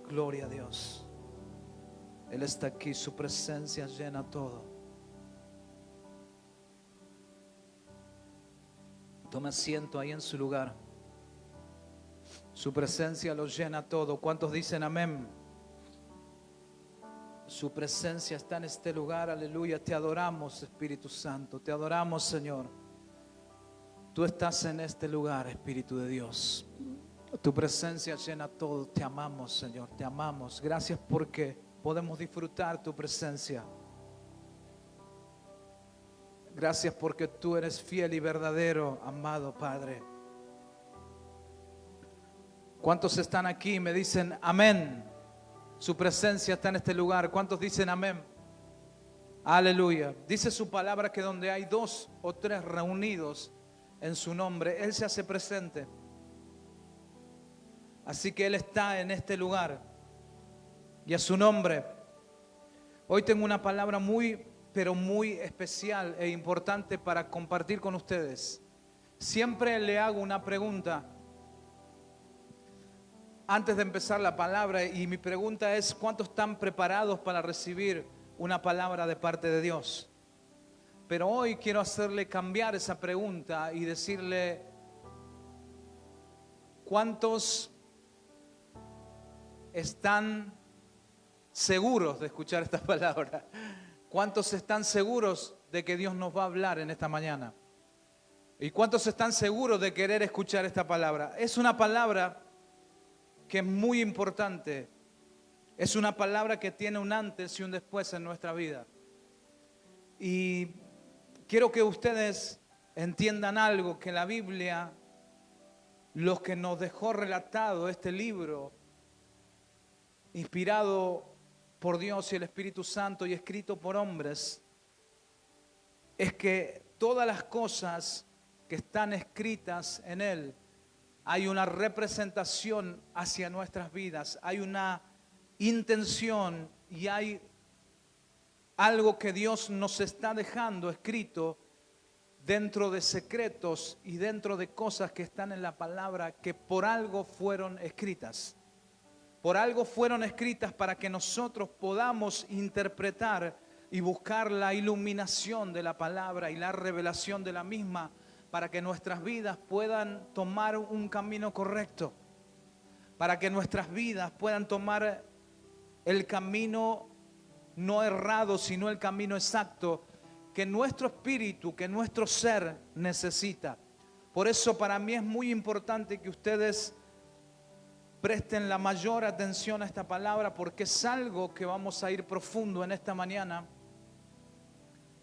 Gloria a Dios. Él está aquí, su presencia llena todo. Tome asiento ahí en su lugar. Su presencia lo llena todo. ¿Cuántos dicen amén? Su presencia está en este lugar, aleluya. Te adoramos, Espíritu Santo, te adoramos, Señor. Tú estás en este lugar, Espíritu de Dios. Tu presencia llena todo. Te amamos, Señor, te amamos. Gracias porque podemos disfrutar tu presencia. Gracias porque tú eres fiel y verdadero, amado Padre. ¿Cuántos están aquí y me dicen amén? Su presencia está en este lugar. ¿Cuántos dicen amén? Aleluya. Dice su palabra que donde hay 2 o 3 reunidos en su nombre, Él se hace presente. Así que Él está en este lugar. Y a su nombre. Hoy tengo una palabra pero muy especial e importante para compartir con ustedes. Siempre le hago una pregunta antes de empezar la palabra, y mi pregunta es: ¿cuántos están preparados para recibir una palabra de parte de Dios? Pero hoy quiero hacerle cambiar esa pregunta y decirle: ¿cuántos están seguros de escuchar esta palabra? ¿Cuántos están seguros de que Dios nos va a hablar en esta mañana? ¿Y cuántos están seguros de querer escuchar esta palabra? Es una palabra que es muy importante. Es una palabra que tiene un antes y un después en nuestra vida. Y quiero que ustedes entiendan algo, que la Biblia, lo que nos dejó relatado este libro, inspirado por Dios y el Espíritu Santo y escrito por hombres, es que todas las cosas que están escritas en Él, hay una representación hacia nuestras vidas, hay una intención y hay algo que Dios nos está dejando escrito dentro de secretos y dentro de cosas que están en la palabra, que por algo fueron escritas. Por algo fueron escritas para que nosotros podamos interpretar y buscar la iluminación de la palabra y la revelación de la misma, para que nuestras vidas puedan tomar un camino correcto, para que nuestras vidas puedan tomar el camino no errado, sino el camino exacto que nuestro espíritu, que nuestro ser necesita. Por eso para mí es muy importante que ustedes presten la mayor atención a esta palabra, porque es algo que vamos a ir profundo en esta mañana,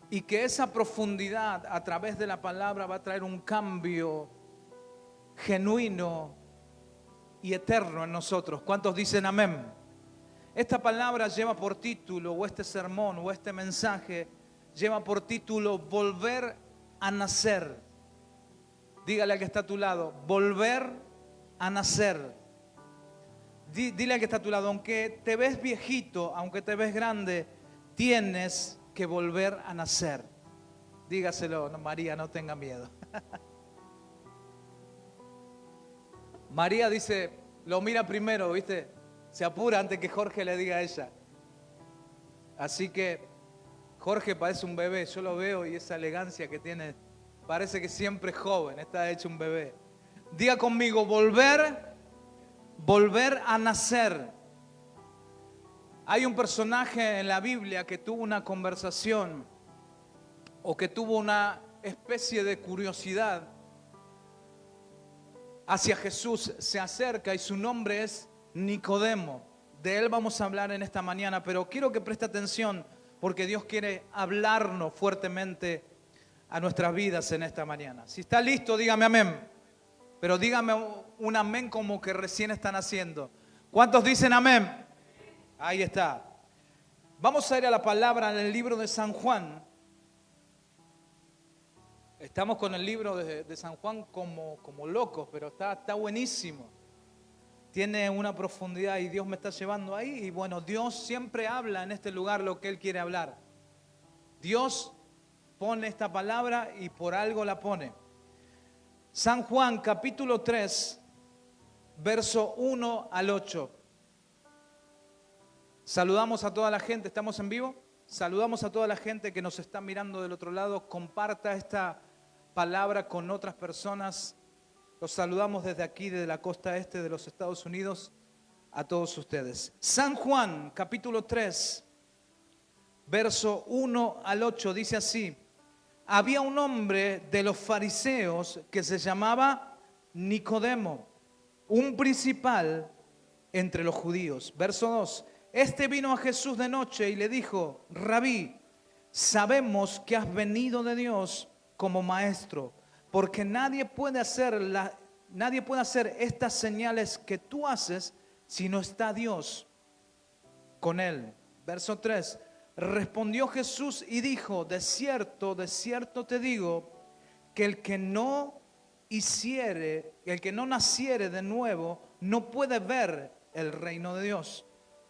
y que esa profundidad a través de la palabra va a traer un cambio genuino y eterno en nosotros. ¿Cuántos dicen amén? Esta palabra lleva por título, o este sermón, o este mensaje, lleva por título: volver a nacer. Dígale al que está a tu lado: volver a nacer. Dile al que está a tu lado: aunque te ves viejito, aunque te ves grande, tienes que volver a nacer. Dígaselo: no, María, no tenga miedo. María dice, lo mira primero, ¿viste? Se apura antes que Jorge le diga a ella. Así que Jorge parece un bebé, yo lo veo, y esa elegancia que tiene, parece que siempre es joven, está hecho un bebé. Diga conmigo: volver a nacer. Hay un personaje en la Biblia que tuvo una conversación, o que tuvo una especie de curiosidad hacia Jesús. Se acerca y su nombre es Nicodemo. De él vamos a hablar en esta mañana, pero quiero que preste atención, porque Dios quiere hablarnos fuertemente a nuestras vidas en esta mañana. Si está listo, dígame amén. Pero dígame un amén como que recién están haciendo. ¿Cuántos dicen amén? Ahí está. Vamos a ir a la palabra en el libro de San Juan. Estamos con el libro de San Juan como locos, pero está buenísimo. Tiene una profundidad y Dios me está llevando ahí. Y bueno, Dios siempre habla en este lugar lo que Él quiere hablar. Dios pone esta palabra y por algo la pone. San Juan capítulo 3, verso 1 al 8. Saludamos a toda la gente, ¿estamos en vivo? Saludamos a toda la gente que nos está mirando del otro lado. Comparta esta palabra con otras personas. Los saludamos desde aquí, desde la costa este de los Estados Unidos, a todos ustedes. San Juan, capítulo 3, verso 1 al 8, dice así. Había un hombre de los fariseos que se llamaba Nicodemo, un principal entre los judíos. Verso 2. Este vino a Jesús de noche y le dijo: Rabí, sabemos que has venido de Dios como maestro, porque nadie puede hacer estas señales que tú haces si no está Dios con él. Verso 3. Respondió Jesús y dijo: de cierto te digo, que el que no naciere de nuevo, no puede ver el reino de Dios.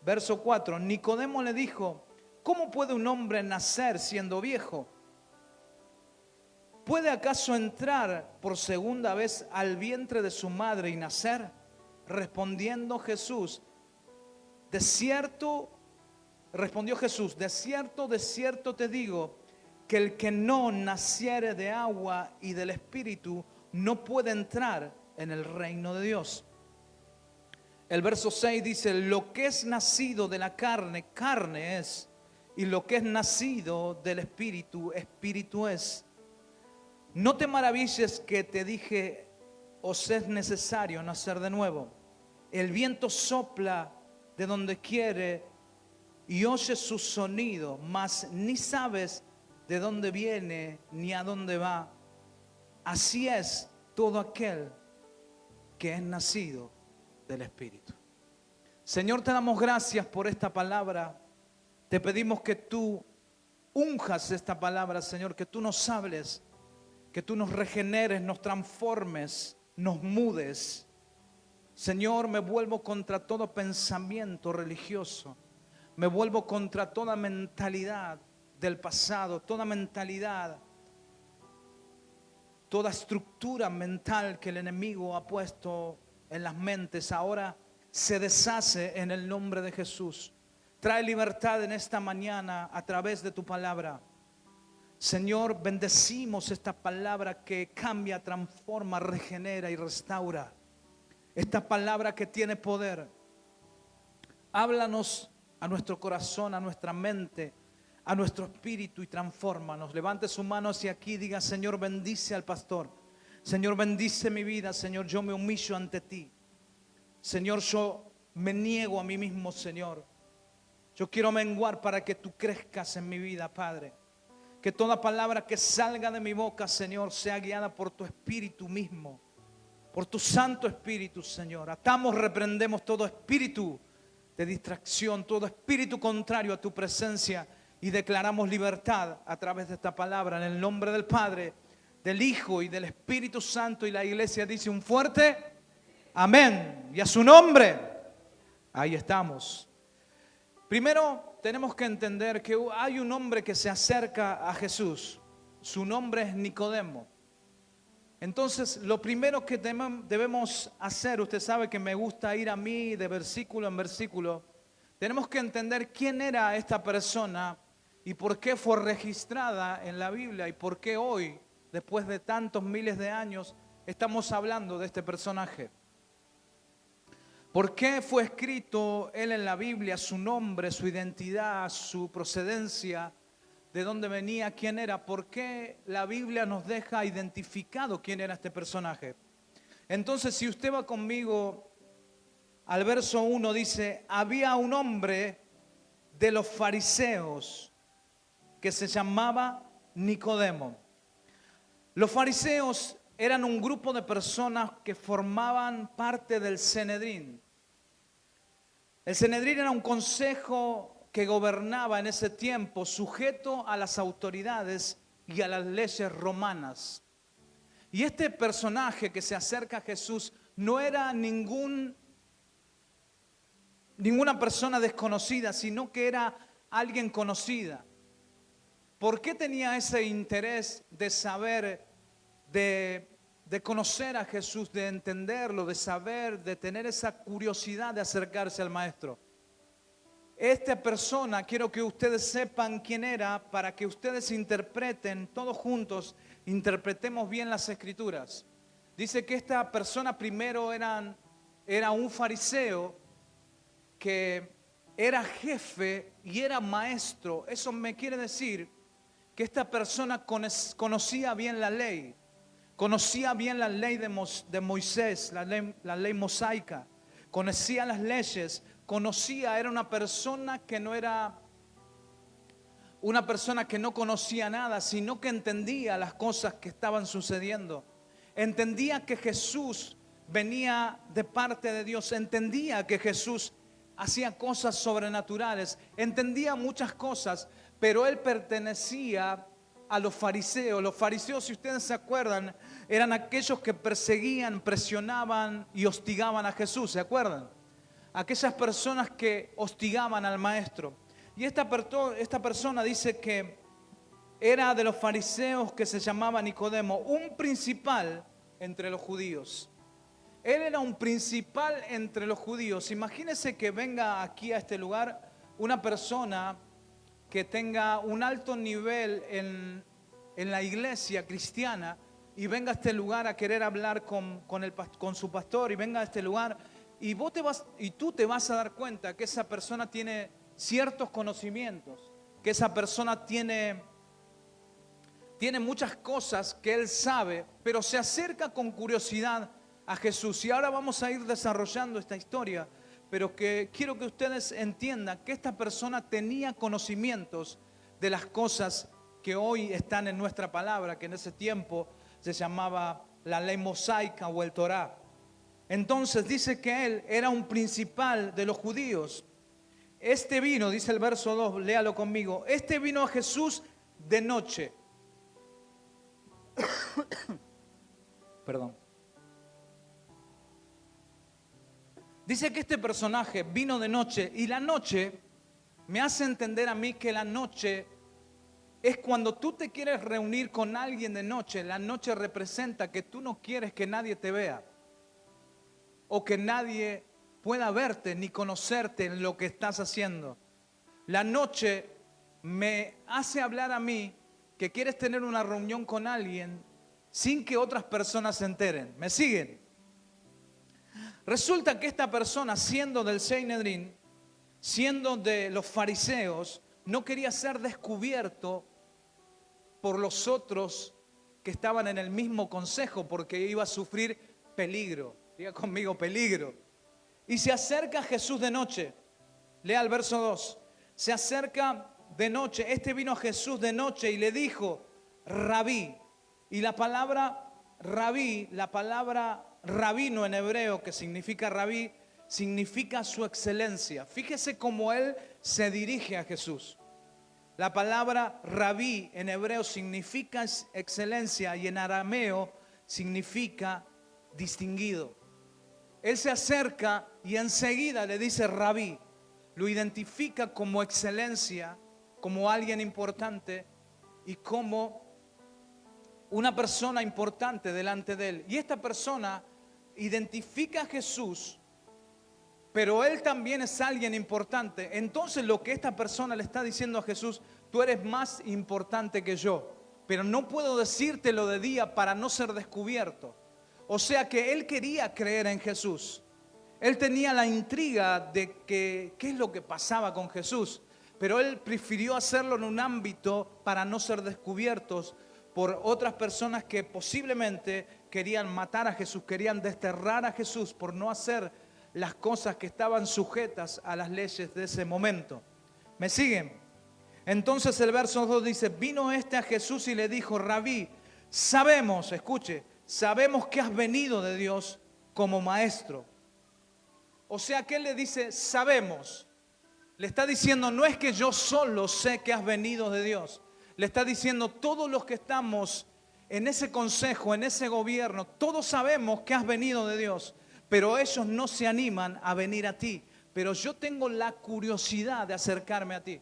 Verso 4. Nicodemo le dijo: ¿cómo puede un hombre nacer siendo viejo? ¿Puede acaso entrar por segunda vez al vientre de su madre y nacer? Respondiendo Jesús, respondió Jesús, de cierto te digo, que el que no naciere de agua y del Espíritu no puede entrar en el reino de Dios. El verso 6 dice: lo que es nacido de la carne, carne es, y lo que es nacido del Espíritu, Espíritu es. No te maravilles que te dije: os es necesario nacer de nuevo. El viento sopla de donde quiere y oyes su sonido, mas ni sabes de dónde viene ni a dónde va. Así es todo aquel que es nacido del Espíritu. Señor, te damos gracias por esta palabra. Te pedimos que tú unjas esta palabra, Señor, que tú nos hables, que tú nos regeneres, nos transformes, nos mudes. Señor, me vuelvo contra todo pensamiento religioso. Me vuelvo contra toda mentalidad del pasado, toda mentalidad, toda estructura mental que el enemigo ha puesto en las mentes. Ahora se deshace en el nombre de Jesús. Trae libertad en esta mañana a través de tu palabra. Señor, bendecimos esta palabra que cambia, transforma, regenera y restaura. Esta palabra que tiene poder. Háblanos a nuestro corazón, a nuestra mente, a nuestro espíritu y transfórmanos. Levante su mano hacia aquí y diga: Señor, bendice al pastor. Señor, bendice mi vida. Señor, yo me humillo ante ti. Señor, yo me niego a mí mismo, Señor. Yo quiero menguar para que tú crezcas en mi vida, Padre. Que toda palabra que salga de mi boca, Señor, sea guiada por tu Espíritu mismo, por tu Santo Espíritu, Señor. Atamos, reprendemos todo espíritu de distracción, todo espíritu contrario a tu presencia, y declaramos libertad a través de esta palabra, en el nombre del Padre, del Hijo y del Espíritu Santo. Y la iglesia dice un fuerte amén. Y a su nombre, ahí estamos. Primero tenemos que entender que hay un hombre que se acerca a Jesús. Su nombre es Nicodemo. Entonces, lo primero que debemos hacer, usted sabe que me gusta ir a mí de versículo en versículo, tenemos que entender quién era esta persona y por qué fue registrada en la Biblia y por qué hoy, después de tantos miles de años, estamos hablando de este personaje. ¿Por qué fue escrito él en la Biblia, su nombre, su identidad, su procedencia? ¿De dónde venía? ¿Quién era? ¿Por qué la Biblia nos deja identificado quién era este personaje? Entonces, si usted va conmigo al verso 1, dice: había un hombre de los fariseos que se llamaba Nicodemo. Los fariseos eran un grupo de personas que formaban parte del Sanedrín. El Sanedrín era un consejo que gobernaba en ese tiempo, sujeto a las autoridades y a las leyes romanas. Y este personaje que se acerca a Jesús no era ninguna persona desconocida, sino que era alguien conocida. ¿Por qué tenía ese interés de saber, de conocer a Jesús, de entenderlo, de saber, de tener esa curiosidad de acercarse al Maestro? esta persona, quiero que ustedes sepan quién era, para que ustedes interpreten, todos juntos, interpretemos bien las Escrituras. Dice que esta persona primero era un fariseo que era jefe y era maestro. Eso me quiere decir que esta persona conocía bien la ley. Conocía bien la ley de Moisés, la ley mosaica. Conocía las leyes, era una persona que no era una persona que no conocía nada, sino que entendía las cosas que estaban sucediendo. Entendía que Jesús venía de parte de Dios, entendía que Jesús hacía cosas sobrenaturales, entendía muchas cosas, pero él pertenecía a los fariseos. Los fariseos, si ustedes se acuerdan, eran aquellos que perseguían, presionaban y hostigaban a Jesús, ¿se acuerdan? Aquellas personas que hostigaban al maestro. Y esta persona dice que era de los fariseos, que se llamaba Nicodemo, un principal entre los judíos. Él era un principal entre los judíos. Imagínense que venga aquí a este lugar una persona que tenga un alto nivel en la iglesia cristiana y venga a este lugar a querer hablar con su pastor, y venga a este lugar y tú te vas a dar cuenta que esa persona tiene ciertos conocimientos, que esa persona tiene muchas cosas que él sabe, pero se acerca con curiosidad a Jesús. Y ahora vamos a ir desarrollando esta historia, pero que quiero que ustedes entiendan que esta persona tenía conocimientos de las cosas que hoy están en nuestra palabra, que en ese tiempo se llamaba la ley mosaica o el Torá. Entonces dice que él era un principal de los judíos. Este vino, dice el verso 2, léalo conmigo. Este vino a Jesús de noche. Perdón. Dice que este personaje vino de noche, y la noche me hace entender a mí que la noche es cuando tú te quieres reunir con alguien de noche. La noche representa que tú no quieres que nadie te vea o que nadie pueda verte ni conocerte en lo que estás haciendo. La noche me hace hablar a mí que quieres tener una reunión con alguien sin que otras personas se enteren. ¿Me siguen? Resulta que esta persona, siendo del Sanedrín, siendo de los fariseos, no quería ser descubierto por los otros que estaban en el mismo consejo, porque iba a sufrir peligro. Diga conmigo, peligro. Y se acerca a Jesús de noche. Lea el verso 2. Se acerca de noche. Este vino a Jesús de noche y le dijo, Rabí. Y la palabra rabí, la palabra rabino en hebreo, que significa rabí, significa su excelencia. Fíjese cómo él se dirige a Jesús. La palabra rabí en hebreo significa excelencia y en arameo significa distinguido. Él se acerca y enseguida le dice rabí. Lo identifica como excelencia, como alguien importante y como una persona importante delante de él. Y esta persona identifica a Jesús, pero él también es alguien importante. Entonces lo que esta persona le está diciendo a Jesús, tú eres más importante que yo, pero no puedo decírtelo de día para no ser descubierto. O sea que él quería creer en Jesús. Él tenía la intriga de qué es lo que pasaba con Jesús, pero él prefirió hacerlo en un ámbito para no ser descubiertos por otras personas que posiblemente querían matar a Jesús, querían desterrar a Jesús por no hacer las cosas que estaban sujetas a las leyes de ese momento. ¿Me siguen? Entonces el verso 2 dice, vino este a Jesús y le dijo, Rabí, sabemos, escuche, sabemos que has venido de Dios como maestro. O sea que él le dice, sabemos. Le está diciendo, no es que yo solo sé que has venido de Dios. Le está diciendo, todos los que estamos en ese consejo, en ese gobierno, todos sabemos que has venido de Dios, pero ellos no se animan a venir a ti. Pero yo tengo la curiosidad de acercarme a ti.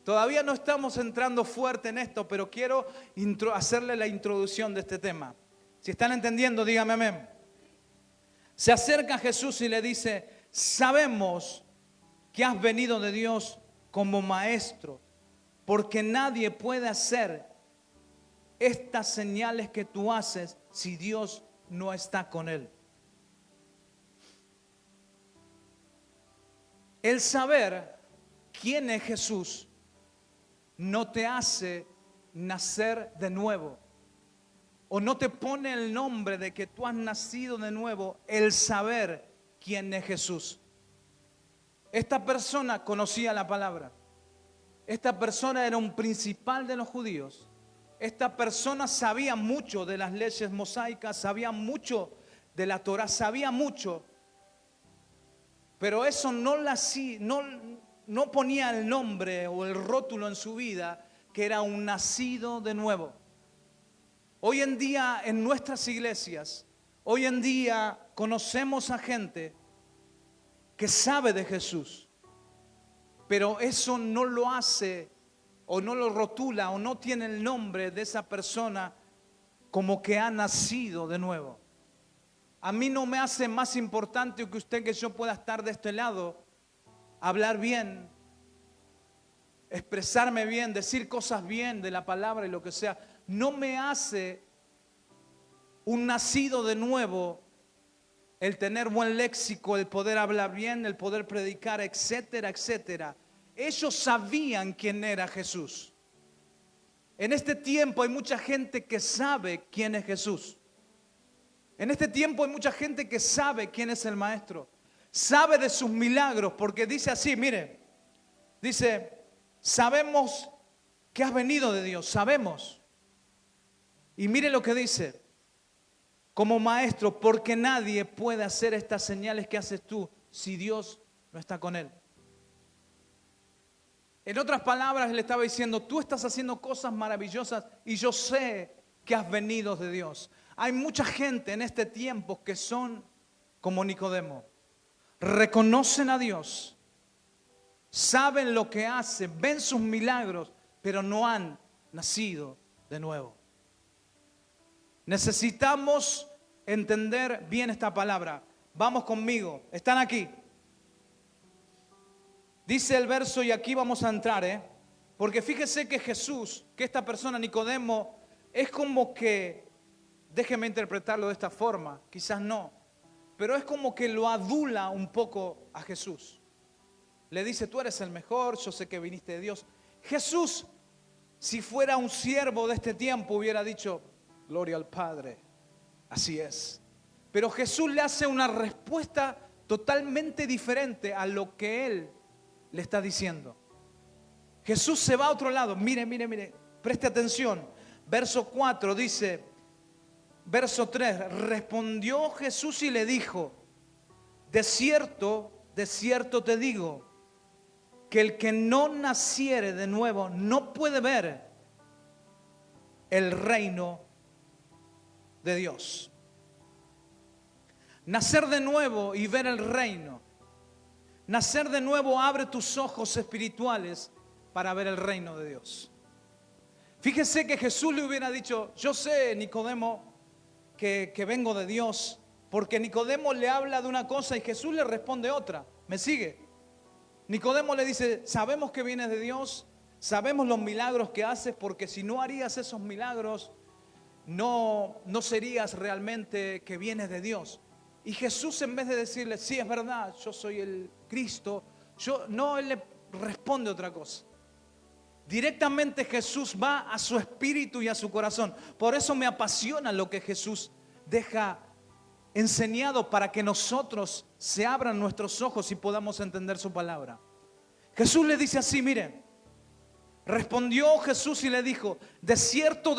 Todavía no estamos entrando fuerte en esto, pero quiero hacerle la introducción de este tema. Si están entendiendo, dígame amén. Se acerca a Jesús y le dice, sabemos que has venido de Dios como maestro, porque nadie puede hacer estas señales que tú haces si Dios no está con él. El saber quién es Jesús no te hace nacer de nuevo, o no te pone el nombre de que tú has nacido de nuevo, el saber quién es Jesús. Esta persona conocía la palabra. Esta persona era un principal de los judíos. Esta persona sabía mucho de las leyes mosaicas, sabía mucho de la Torá, sabía mucho. Pero eso no ponía el nombre o el rótulo en su vida que era un nacido de nuevo. Hoy en día en nuestras iglesias, hoy en día conocemos a gente que sabe de Jesús, pero eso no lo hace o no lo rotula o no tiene el nombre de esa persona como que ha nacido de nuevo. A mí no me hace más importante que yo pueda estar de este lado, hablar bien, expresarme bien, decir cosas bien de la palabra y lo que sea. No me hace un nacido de nuevo el tener buen léxico, el poder hablar bien, el poder predicar, etcétera, etcétera. Ellos sabían quién era Jesús. En este tiempo hay mucha gente que sabe quién es Jesús. En este tiempo hay mucha gente que sabe quién es el Maestro. Sabe de sus milagros, porque dice así, mire, dice, sabemos que has venido de Dios, sabemos. Y mire lo que dice, como maestro, porque nadie puede hacer estas señales que haces tú si Dios no está con él. En otras palabras, le estaba diciendo, tú estás haciendo cosas maravillosas y yo sé que has venido de Dios. Hay mucha gente en este tiempo que son como Nicodemo. Reconocen a Dios, saben lo que hace, ven sus milagros, pero no han nacido de nuevo. Necesitamos entender bien esta palabra. Vamos conmigo, están aquí. Dice el verso, y aquí vamos a entrar, porque fíjese que Jesús, que esta persona Nicodemo, es como que, déjeme interpretarlo de esta forma, quizás no, pero es como que lo adula un poco a Jesús. Le dice, tú eres el mejor, yo sé que viniste de Dios. Jesús, si fuera un siervo de este tiempo, hubiera dicho, gloria al Padre, así es. Pero Jesús le hace una respuesta totalmente diferente a lo que él le está diciendo. Jesús se va a otro lado. Mire, preste atención. Verso 4 dice, verso 3, respondió Jesús y le dijo, de cierto te digo, que el que no naciere de nuevo no puede ver el reino de Dios. Nacer de nuevo y ver el reino. Nacer de nuevo abre tus ojos espirituales para ver el reino de Dios. Fíjese que Jesús le hubiera dicho, yo sé, Nicodemo, que vengo de Dios, porque Nicodemo le habla de una cosa y Jesús le responde otra. ¿Me sigue? Nicodemo le dice, sabemos que vienes de Dios, sabemos los milagros que haces, porque si no harías esos milagros, no serías realmente que vienes de Dios. Y Jesús, en vez de decirle, sí, es verdad, yo soy el Cristo, él le responde otra cosa. Directamente Jesús va a su espíritu y a su corazón. Por eso me apasiona lo que Jesús deja enseñado, para que nosotros se abran nuestros ojos y podamos entender su palabra. Jesús le dice así, miren, respondió Jesús y le dijo, de cierto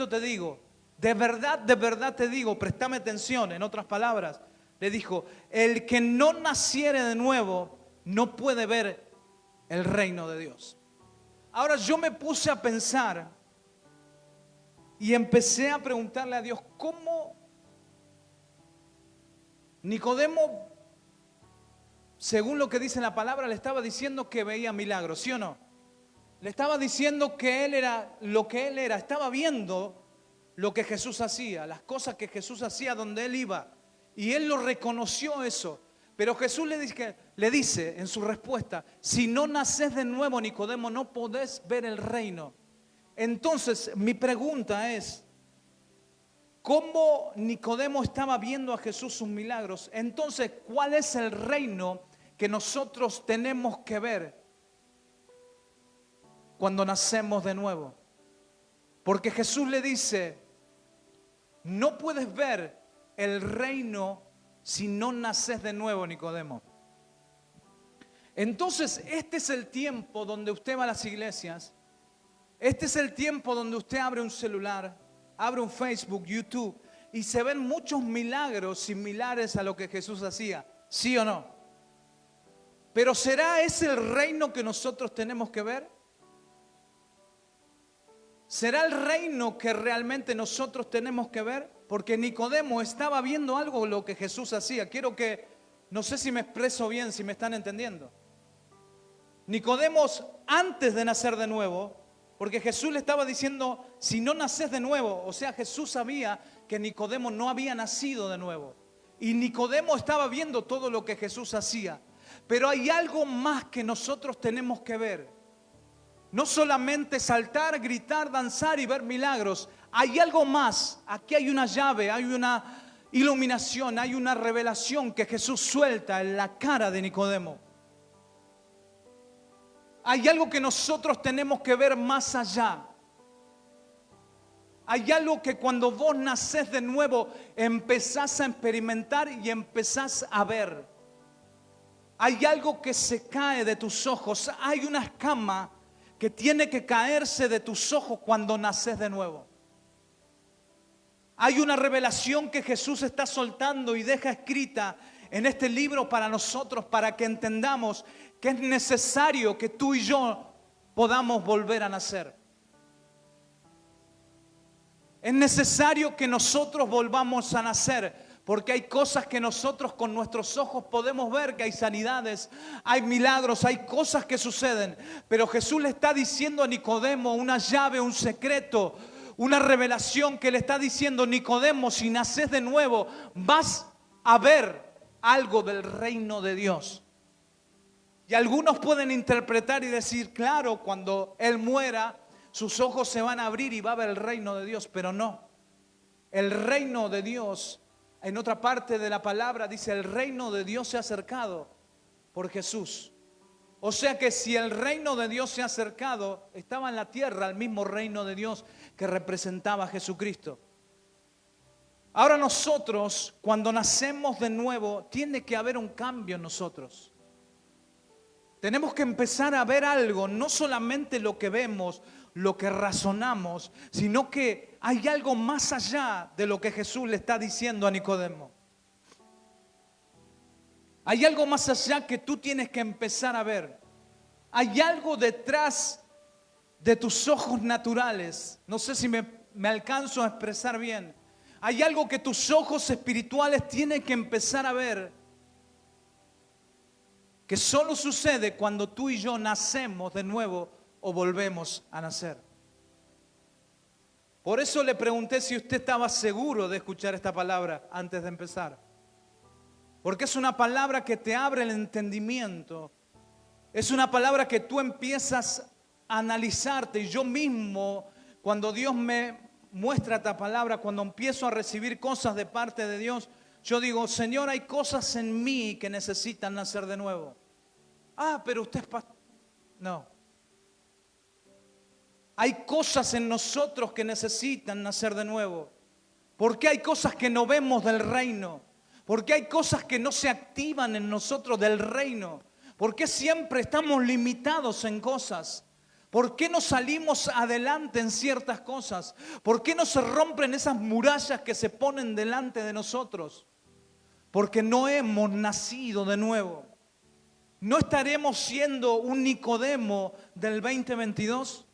te digo, de verdad te digo, préstame atención, en otras palabras, le dijo, el que no naciere de nuevo no puede ver el reino de Dios. Ahora yo me puse a pensar y empecé a preguntarle a Dios, ¿cómo Nicodemo, según lo que dice la palabra, le estaba diciendo que veía milagros, ¿sí o no? Le estaba diciendo que él era lo que él era, estaba viendo lo que Jesús hacía, las cosas que Jesús hacía donde él iba, y él lo reconoció eso. Pero Jesús le dice en su respuesta, si no nacés de nuevo, Nicodemo, no podés ver el reino. Entonces, mi pregunta es, ¿cómo Nicodemo estaba viendo a Jesús sus milagros? Entonces, ¿cuál es el reino que nosotros tenemos que ver cuando nacemos de nuevo? Porque Jesús le dice, no puedes ver el reino si no naces de nuevo, Nicodemo. Entonces, este es el tiempo donde usted va a las iglesias. Este es el tiempo donde usted abre un celular, abre un Facebook, YouTube, y se ven muchos milagros similares a lo que Jesús hacía. ¿Sí o no? Pero ¿será ese el reino que nosotros tenemos que ver? ¿Será el reino que realmente nosotros tenemos que ver? Porque Nicodemo estaba viendo algo lo que Jesús hacía. No sé si me expreso bien, si me están entendiendo. Nicodemo, antes de nacer de nuevo, porque Jesús le estaba diciendo, si no naces de nuevo, o sea, Jesús sabía que Nicodemo no había nacido de nuevo. Y Nicodemo estaba viendo todo lo que Jesús hacía. Pero hay algo más que nosotros tenemos que ver. No solamente saltar, gritar, danzar y ver milagros. Hay algo más. Aquí hay una llave, hay una iluminación, hay una revelación que Jesús suelta en la cara de Nicodemo. Hay algo que nosotros tenemos que ver más allá. Hay algo que cuando vos nacés de nuevo empezás a experimentar y empezás a ver. Hay algo que se cae de tus ojos. Hay una escama que tiene que caerse de tus ojos cuando naces de nuevo. Hay una revelación que Jesús está soltando y deja escrita en este libro para nosotros, para que entendamos que es necesario que tú y yo podamos volver a nacer. Es necesario que nosotros volvamos a nacer. Porque hay cosas que nosotros con nuestros ojos podemos ver, que hay sanidades, hay milagros, hay cosas que suceden. Pero Jesús le está diciendo a Nicodemo una llave, un secreto, una revelación que le está diciendo, Nicodemo, si naces de nuevo, vas a ver algo del reino de Dios. Y algunos pueden interpretar y decir, claro, cuando Él muera, sus ojos se van a abrir y va a ver el reino de Dios, pero no. El reino de Dios, en otra parte de la palabra dice, el reino de Dios se ha acercado por Jesús. O sea que si el reino de Dios se ha acercado, estaba en la tierra el mismo reino de Dios que representaba a Jesucristo. Ahora nosotros, cuando nacemos de nuevo, tiene que haber un cambio en nosotros. Tenemos que empezar a ver algo, no solamente lo que vemos, lo que razonamos, sino que hay algo más allá de lo que Jesús le está diciendo a Nicodemo. Hay algo más allá que tú tienes que empezar a ver. Hay algo detrás de tus ojos naturales. No sé si me alcanzo a expresar bien. Hay algo que tus ojos espirituales tienen que empezar a ver, que solo sucede cuando tú y yo nacemos de nuevo o volvemos a nacer. Por eso le pregunté si usted estaba seguro de escuchar esta palabra antes de empezar. Porque es una palabra que te abre el entendimiento. Es una palabra que tú empiezas a analizarte. Y yo mismo, cuando Dios me muestra esta palabra, cuando empiezo a recibir cosas de parte de Dios, yo digo, Señor, hay cosas en mí que necesitan nacer de nuevo. Ah, pero usted es pastor. No. Hay cosas en nosotros que necesitan nacer de nuevo. Porque hay cosas que no vemos del reino. Porque hay cosas que no se activan en nosotros del reino. Porque siempre estamos limitados en cosas. ¿Por qué no salimos adelante en ciertas cosas? ¿Por qué no se rompen esas murallas que se ponen delante de nosotros? Porque no hemos nacido de nuevo. ¿No estaremos siendo un Nicodemo del 2022?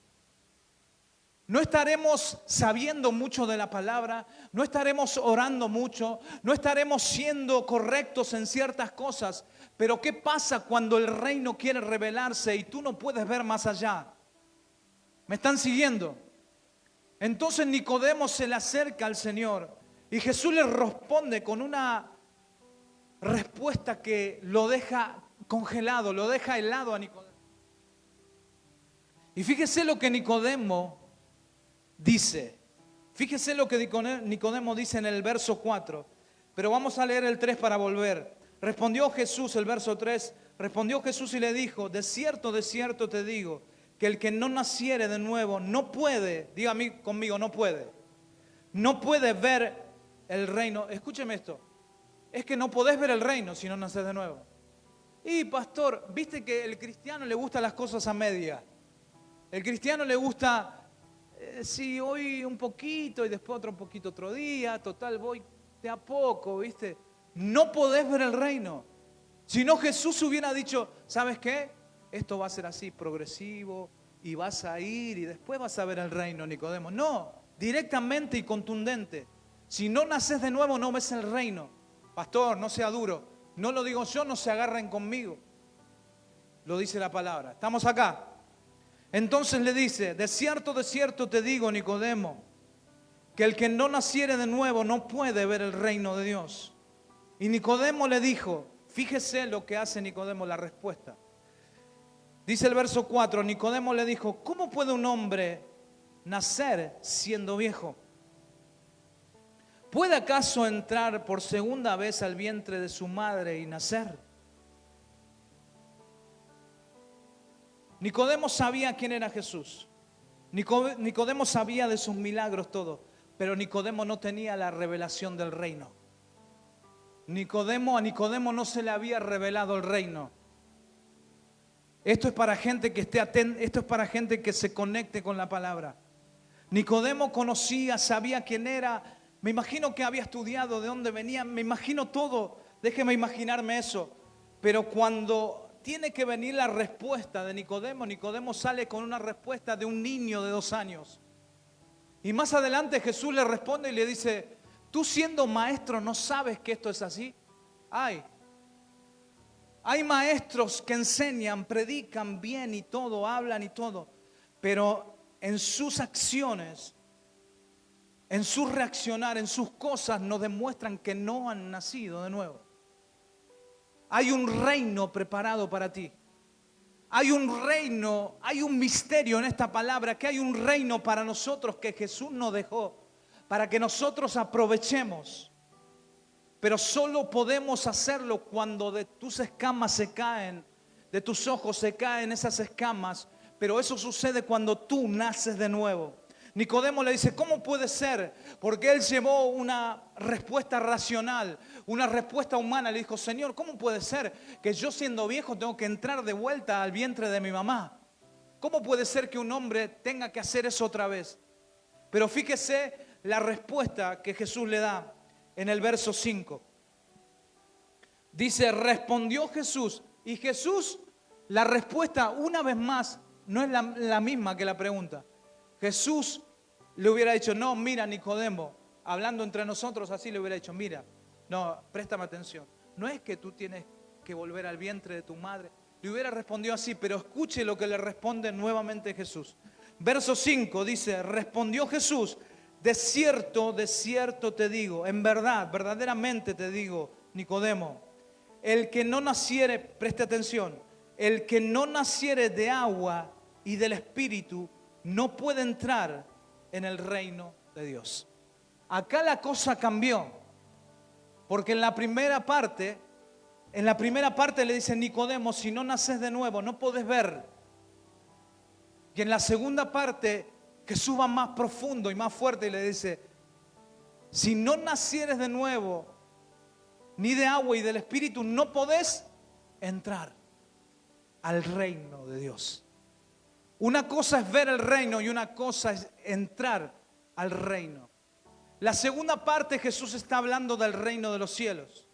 ¿No estaremos sabiendo mucho de la palabra? ¿No estaremos orando mucho? ¿No estaremos siendo correctos en ciertas cosas? Pero ¿qué pasa cuando el reino quiere revelarse y tú no puedes ver más allá? ¿Me están siguiendo? Entonces Nicodemo se le acerca al Señor y Jesús le responde con una respuesta que lo deja congelado, lo deja helado a Nicodemo. Y fíjese lo que Nicodemo dice. Fíjese lo que Nicodemo dice en el verso 4. Pero vamos a leer el 3 para volver. Respondió Jesús, el verso 3. Respondió Jesús y le dijo: de cierto te digo, que el que no naciere de nuevo no puede, diga conmigo, no puede. No puede ver el reino. Escúcheme esto. Es que no podés ver el reino si no naces de nuevo. Y pastor, viste que el cristiano le gustan las cosas a media. El cristiano le gusta, sí, hoy un poquito y después otro poquito otro día. Total, voy de a poco, viste. No podés ver el reino. Si no, Jesús hubiera dicho, ¿sabes qué? Esto va a ser así, progresivo, y vas a ir y después vas a ver el reino, Nicodemo. No, directamente y contundente. Si no naces de nuevo, no ves el reino. Pastor, no sea duro. No lo digo yo, no se agarren conmigo. Lo dice la palabra. ¿Estamos acá? Entonces le dice: de cierto te digo, Nicodemo, que el que no naciere de nuevo no puede ver el reino de Dios. Y Nicodemo le dijo, fíjese lo que hace Nicodemo, la respuesta. Dice el verso 4, Nicodemo le dijo: ¿cómo puede un hombre nacer siendo viejo? ¿Puede acaso entrar por segunda vez al vientre de su madre y nacer? Nicodemo sabía quién era Jesús. Nicodemo sabía de sus milagros todo, pero Nicodemo no tenía la revelación del reino. A Nicodemo no se le había revelado el reino. Esto es para gente que esté atenta, esto es para gente que se conecte con la palabra. Nicodemo conocía, sabía quién era. Me imagino que había estudiado de dónde venía, me imagino todo. Déjeme imaginarme eso. Pero cuando tiene que venir la respuesta de Nicodemo, Nicodemo sale con una respuesta de un niño de 2 años. Y más adelante Jesús le responde y le dice: tú siendo maestro, ¿no sabes que esto es así? Hay maestros que enseñan, predican bien y todo, hablan y todo, pero en sus acciones, en su reaccionar, en sus cosas, nos demuestran que no han nacido de nuevo. Hay un reino preparado para ti. Hay un reino, hay un misterio en esta palabra, que hay un reino para nosotros que Jesús nos dejó, para que nosotros aprovechemos. Pero solo podemos hacerlo cuando de tus escamas se caen, de tus ojos se caen esas escamas. Pero eso sucede cuando tú naces de nuevo. Nicodemo le dice: ¿cómo puede ser? Porque él llevó una respuesta racional, una respuesta humana. Le dijo: Señor, ¿cómo puede ser que yo siendo viejo tengo que entrar de vuelta al vientre de mi mamá? ¿Cómo puede ser que un hombre tenga que hacer eso otra vez? Pero fíjese la respuesta que Jesús le da en el verso 5. Dice: respondió Jesús. Y Jesús, la respuesta una vez más no es la misma que la pregunta. Jesús le hubiera dicho: no, mira, Nicodemo, hablando entre nosotros así, le hubiera dicho: mira, no, préstame atención. No es que tú tienes que volver al vientre de tu madre. Le hubiera respondido así, pero escuche lo que le responde nuevamente Jesús. Verso 5 dice: respondió Jesús: de cierto te digo, en verdad, verdaderamente te digo, Nicodemo, el que no naciere, preste atención, el que no naciere de agua y del Espíritu no puede entrar en el reino de Dios. Acá la cosa cambió, porque en la primera parte le dice: Nicodemo, si no naces de nuevo, no podés ver. Y en la segunda parte, Jesús va más profundo y más fuerte y le dice: si no nacieres de nuevo, ni de agua y del Espíritu, no podés entrar al reino de Dios. Una cosa es ver el reino y una cosa es entrar al reino. La segunda parte, Jesús está hablando del reino de los cielos.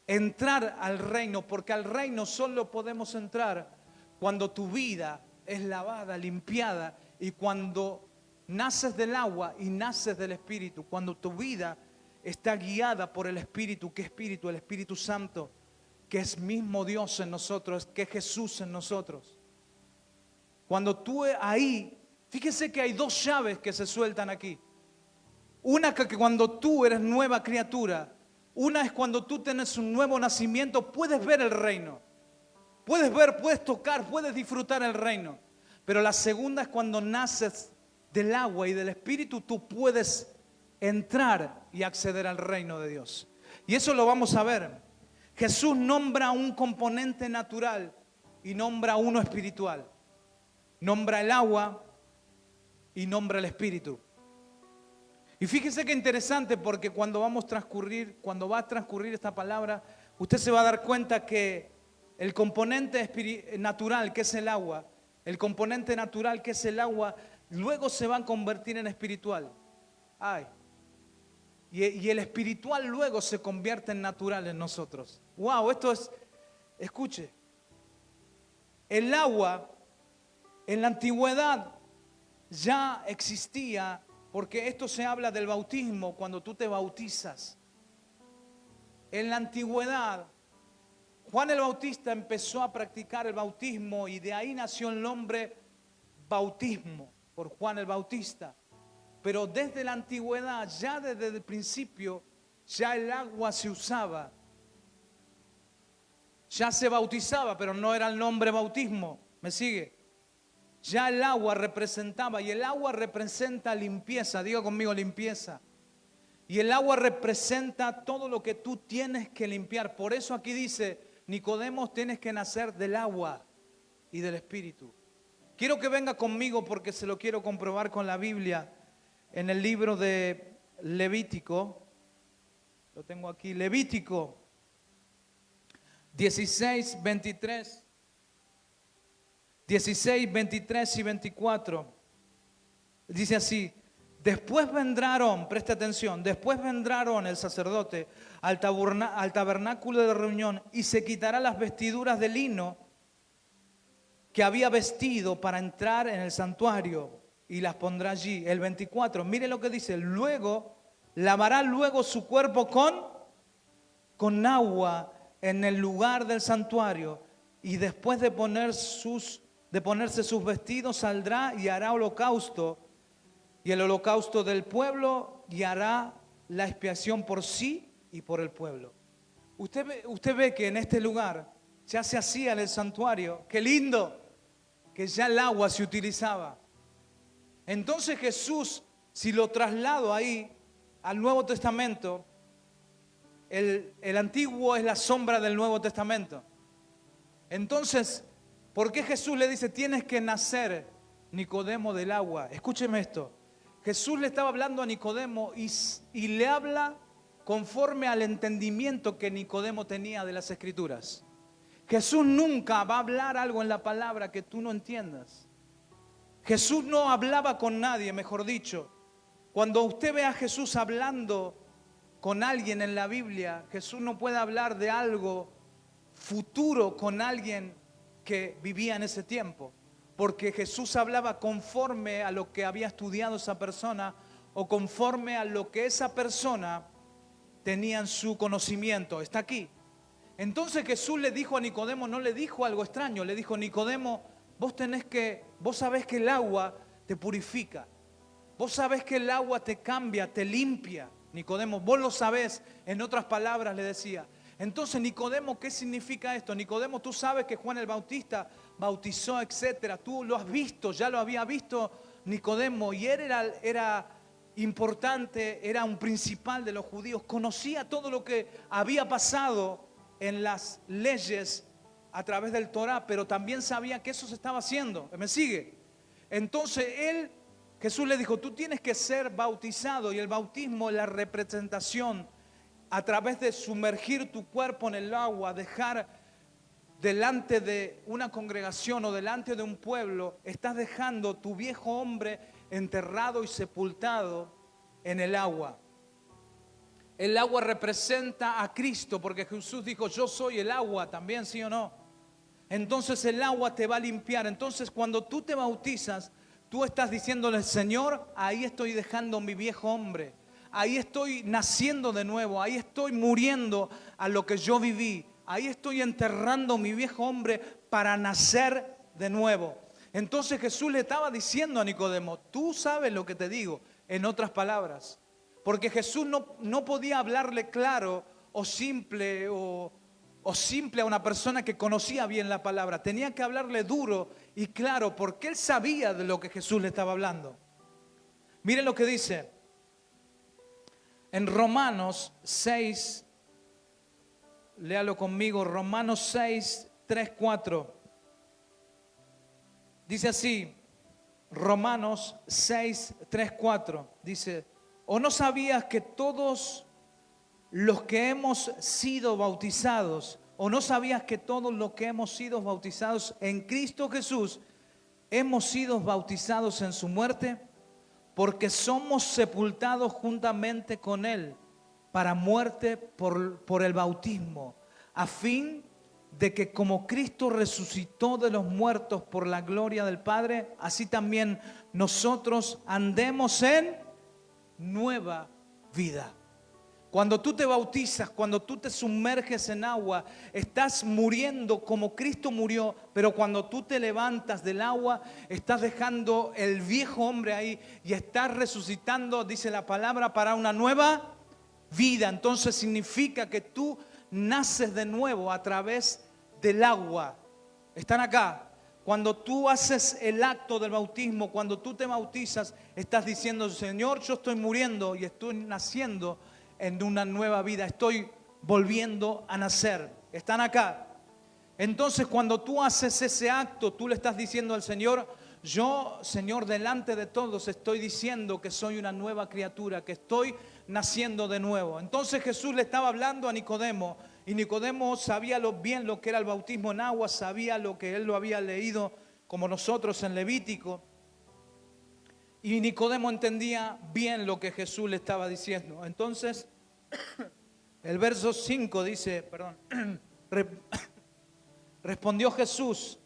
Entrar al reino, porque al reino solo podemos entrar cuando tu vida es lavada, limpiada, y cuando naces del agua y naces del Espíritu, cuando tu vida está guiada por el Espíritu. ¿Qué Espíritu? El Espíritu Santo, que es mismo Dios en nosotros, que es Jesús en nosotros. Cuando tú ahí, fíjese que hay 2 llaves que se sueltan aquí. Una, que cuando tú eres nueva criatura, Una es cuando tú tienes un nuevo nacimiento, puedes ver el reino. Puedes ver, puedes tocar, puedes disfrutar el reino. Pero la segunda es cuando naces del agua y del Espíritu, tú puedes entrar y acceder al reino de Dios. Y eso lo vamos a ver. Jesús nombra un componente natural y nombra uno espiritual. Nombra el agua y nombra el Espíritu. Y fíjese qué interesante, porque cuando va a transcurrir esta palabra, usted se va a dar cuenta que el componente natural, que es el agua, luego se va a convertir en espiritual. Ay. Y el espiritual luego se convierte en natural en nosotros. Wow, escuche, el agua en la antigüedad ya existía, porque esto se habla del bautismo, cuando tú te bautizas. En la antigüedad, Juan el Bautista empezó a practicar el bautismo y de ahí nació el nombre bautismo, por Juan el Bautista. Pero desde la antigüedad, ya desde el principio, ya el agua se usaba. Ya se bautizaba, pero no era el nombre bautismo. ¿Me sigue? Ya el agua representaba, y el agua representa limpieza. Diga conmigo, limpieza. Y el agua representa todo lo que tú tienes que limpiar. Por eso aquí dice, Nicodemo, tienes que nacer del agua y del Espíritu. Quiero que venga conmigo porque se lo quiero comprobar con la Biblia. En el libro de Levítico, lo tengo aquí, Levítico 16, 23 y 24. Dice así: después vendrá Aarón, preste atención, después vendrá Aarón el sacerdote al tabernáculo de reunión y se quitará las vestiduras de lino que había vestido para entrar en el santuario y las pondrá allí. El 24, mire lo que dice: luego lavará su cuerpo con agua en el lugar del santuario, y después de ponerse sus vestidos saldrá y hará holocausto, y el holocausto del pueblo, y hará la expiación por sí y por el pueblo. Usted ve que en este lugar ya se hacía en el santuario. Qué lindo que ya el agua se utilizaba. Entonces Jesús, si lo traslado ahí al Nuevo Testamento, el antiguo es la sombra del Nuevo Testamento. Entonces, ¿por qué Jesús le dice tienes que nacer, Nicodemo, del agua? Escúcheme esto. Jesús le estaba hablando a Nicodemo y le habla conforme al entendimiento que Nicodemo tenía de las Escrituras. Jesús nunca va a hablar algo en la palabra que tú no entiendas. Jesús no hablaba con nadie, mejor dicho. Cuando usted ve a Jesús hablando con alguien en la Biblia, Jesús no puede hablar de algo futuro con alguien que vivía en ese tiempo, porque Jesús hablaba conforme a lo que había estudiado esa persona o conforme a lo que esa persona tenía en su conocimiento. Está aquí. Entonces Jesús le dijo a Nicodemo, no le dijo algo extraño, le dijo: Nicodemo, vos sabés que el agua te purifica, vos sabés que el agua te cambia, te limpia. Nicodemo, vos lo sabés. En otras palabras le decía. Entonces, Nicodemo, ¿qué significa esto? Nicodemo, tú sabes que Juan el Bautista bautizó, etcétera. Tú lo has visto, ya lo había visto Nicodemo, y él era importante, era un principal de los judíos, conocía todo lo que había pasado en las leyes a través del Torá, pero también sabía que eso se estaba haciendo. ¿Me sigue? Entonces Jesús le dijo, tú tienes que ser bautizado, y el bautismo es la representación a través de sumergir tu cuerpo en el agua, dejar delante de una congregación o delante de un pueblo, estás dejando tu viejo hombre enterrado y sepultado en el agua. El agua representa a Cristo, porque Jesús dijo, yo soy el agua también, ¿sí o no? Entonces el agua te va a limpiar. Entonces cuando tú te bautizas, tú estás diciéndole, Señor, ahí estoy dejando mi viejo hombre, ahí estoy naciendo de nuevo, ahí estoy muriendo a lo que yo viví, ahí estoy enterrando mi viejo hombre para nacer de nuevo. Entonces Jesús le estaba diciendo a Nicodemo, tú sabes lo que te digo, en otras palabras, porque Jesús no podía hablarle claro o simple o simple a una persona que conocía bien la palabra. Tenía que hablarle duro y claro, porque él sabía de lo que Jesús le estaba hablando. Miren lo que dice en Romanos 6, léalo conmigo, Romanos 6, 3, 4. Dice así, Romanos 6, 3, 4. Dice, ¿o no sabías que todos los que hemos sido bautizados, o no sabías que todos los que hemos sido bautizados en Cristo Jesús, hemos sido bautizados en su muerte? Porque somos sepultados juntamente con Él para muerte por el bautismo, a fin de que como Cristo resucitó de los muertos por la gloria del Padre, así también nosotros andemos en nueva vida. Cuando tú te bautizas, cuando tú te sumerges en agua, estás muriendo como Cristo murió, pero cuando tú te levantas del agua, estás dejando el viejo hombre ahí y estás resucitando, dice la palabra, para una nueva vida. Entonces significa que tú naces de nuevo a través del agua. Están acá. Cuando tú haces el acto del bautismo, cuando tú te bautizas, estás diciendo, Señor, yo estoy muriendo y estoy naciendo en una nueva vida, estoy volviendo a nacer. Están acá. Entonces cuando tú haces ese acto, tú le estás diciendo al Señor, yo, Señor, delante de todos estoy diciendo que soy una nueva criatura, que estoy naciendo de nuevo. Entonces Jesús le estaba hablando a Nicodemo, y Nicodemo sabía bien lo que era el bautismo en agua, sabía lo que él lo había leído como nosotros en Levítico. Y Nicodemo entendía bien lo que Jesús le estaba diciendo. Entonces, el verso 5 dice, perdón, respondió Jesús.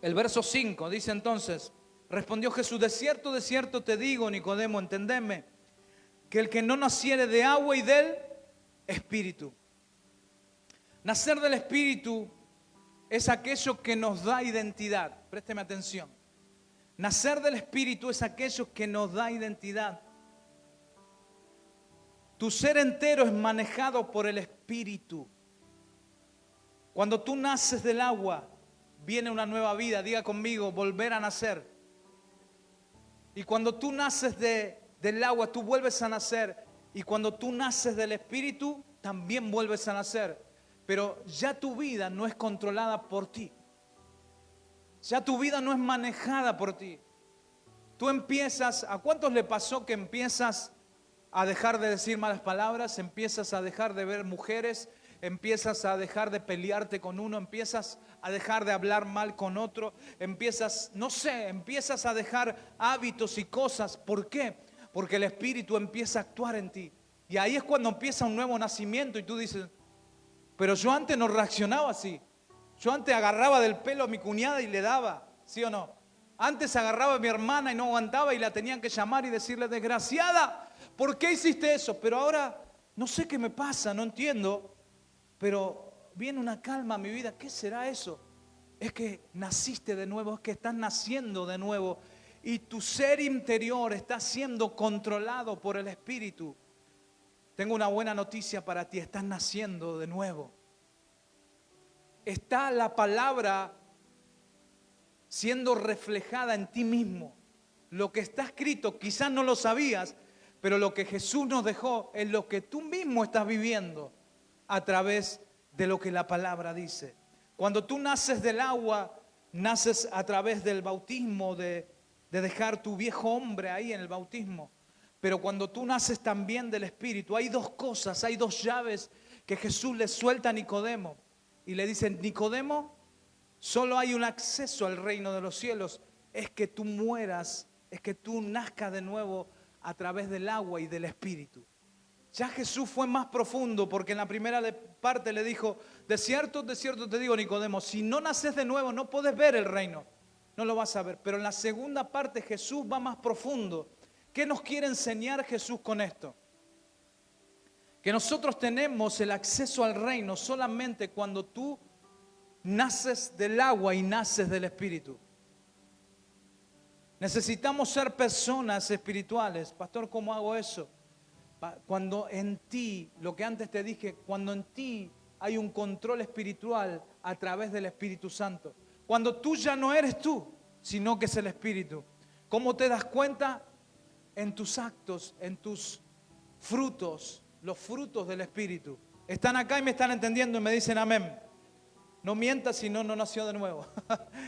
El verso 5 dice entonces, respondió Jesús, de cierto te digo, Nicodemo, entendeme, que el que no naciere de agua y del Espíritu. Nacer del Espíritu es aquello que nos da identidad. Présteme atención. Nacer del Espíritu es aquello que nos da identidad. Tu ser entero es manejado por el Espíritu. Cuando tú naces del agua, viene una nueva vida. Diga conmigo, volver a nacer. Y cuando tú naces del agua, tú vuelves a nacer. Y cuando tú naces del Espíritu, también vuelves a nacer. Pero ya tu vida no es controlada por ti. Ya tu vida no es manejada por ti. Tú empiezas, ¿a cuántos le pasó que empiezas a dejar de decir malas palabras? Empiezas a dejar de ver mujeres, empiezas a dejar de pelearte con uno, empiezas a dejar de hablar mal con otro, empiezas a dejar hábitos y cosas. ¿Por qué? Porque el Espíritu empieza a actuar en ti. Y ahí es cuando empieza un nuevo nacimiento y tú dices, pero yo antes no reaccionaba así. Yo antes agarraba del pelo a mi cuñada y le daba, ¿sí o no? Antes agarraba a mi hermana y no aguantaba y la tenían que llamar y decirle, desgraciada, ¿por qué hiciste eso? Pero ahora no sé qué me pasa, no entiendo, pero viene una calma a mi vida. ¿Qué será eso? Es que naciste de nuevo, es que estás naciendo de nuevo y tu ser interior está siendo controlado por el Espíritu. Tengo una buena noticia para ti, estás naciendo de nuevo. Está la palabra siendo reflejada en ti mismo. Lo que está escrito, quizás no lo sabías, pero lo que Jesús nos dejó es lo que tú mismo estás viviendo a través de lo que la palabra dice. Cuando tú naces del agua, naces a través del bautismo, de dejar tu viejo hombre ahí en el bautismo. Pero cuando tú naces también del Espíritu, hay dos cosas, hay dos llaves que Jesús le suelta a Nicodemo. Y le dice, Nicodemo, solo hay un acceso al reino de los cielos. Es que tú mueras, es que tú nazcas de nuevo a través del agua y del Espíritu. Ya Jesús fue más profundo porque en la primera parte le dijo, de cierto te digo, Nicodemo, si no naces de nuevo no puedes ver el reino, no lo vas a ver. Pero en la segunda parte Jesús va más profundo. ¿Qué nos quiere enseñar Jesús con esto? Que nosotros tenemos el acceso al reino solamente cuando tú naces del agua y naces del Espíritu. Necesitamos ser personas espirituales. Pastor, ¿cómo hago eso? Cuando en ti, lo que antes te dije, cuando en ti hay un control espiritual a través del Espíritu Santo. Cuando tú ya no eres tú, sino que es el Espíritu. ¿Cómo te das cuenta? En tus actos, en tus frutos, los frutos del Espíritu. Están acá y me están entendiendo y me dicen amén. No mientas si no nació de nuevo.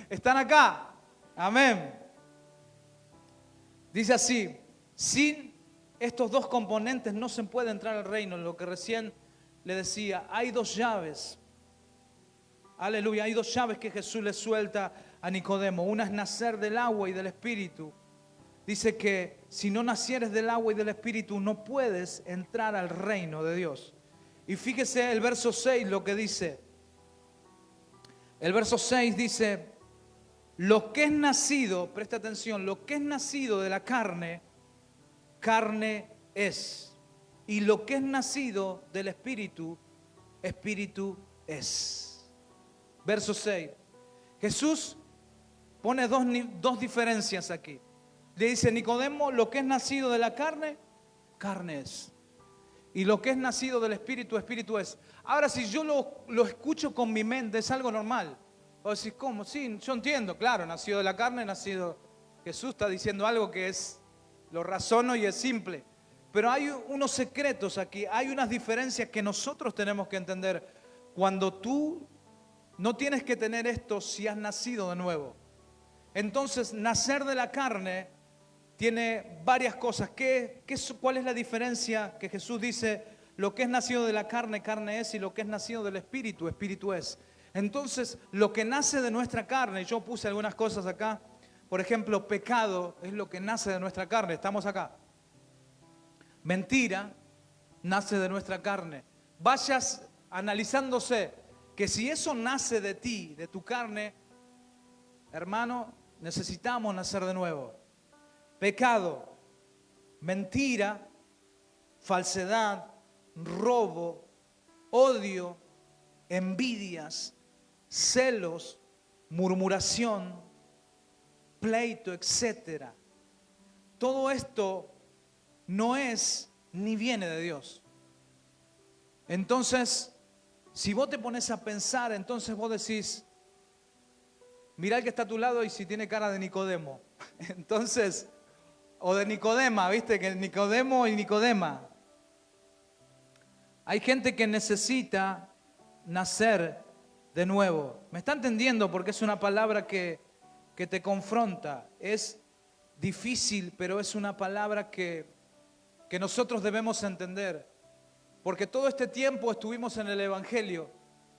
Están acá. Amén. Dice así, sin estos dos componentes no se puede entrar al reino. Lo que recién le decía, hay dos llaves. Aleluya, hay dos llaves que Jesús le suelta a Nicodemo. Una es nacer del agua y del Espíritu. Dice que si no nacieres del agua y del Espíritu no puedes entrar al reino de Dios. Y fíjese el verso 6 lo que dice. El verso 6 dice, lo que es nacido, presta atención, lo que es nacido de la carne, carne es. Y lo que es nacido del Espíritu, Espíritu es. Verso 6. Jesús pone dos diferencias aquí. Le dice Nicodemo, lo que es nacido de la carne, carne es. Y lo que es nacido del Espíritu, Espíritu es. Ahora, si yo lo escucho con mi mente, es algo normal. O decís, ¿cómo? Sí, yo entiendo, claro, nacido de la carne, nacido... Jesús está diciendo algo que es, lo razono y es simple. Pero hay unos secretos aquí, hay unas diferencias que nosotros tenemos que entender. Cuando tú no tienes que tener esto si has nacido de nuevo. Entonces, nacer de la carne tiene varias cosas. ¿Cuál es la diferencia que Jesús dice? Lo que es nacido de la carne, carne es, y lo que es nacido del Espíritu, Espíritu es. Entonces, lo que nace de nuestra carne, yo puse algunas cosas acá. Por ejemplo, pecado es lo que nace de nuestra carne. Estamos acá. Mentira nace de nuestra carne. Vayas analizándose que si eso nace de ti, de tu carne, hermano, necesitamos nacer de nuevo. Pecado, mentira, falsedad, robo, odio, envidias, celos, murmuración, pleito, etcétera. Todo esto no es ni viene de Dios. Entonces, si vos te pones a pensar, entonces vos decís, mirá el que está a tu lado y si tiene cara de Nicodemo. Entonces, o de Nicodema, ¿viste? Que Nicodemo y Nicodema. Hay gente que necesita nacer de nuevo. ¿Me está entendiendo? Porque es una palabra que te confronta. Es difícil, pero es una palabra que nosotros debemos entender. Porque todo este tiempo estuvimos en el Evangelio,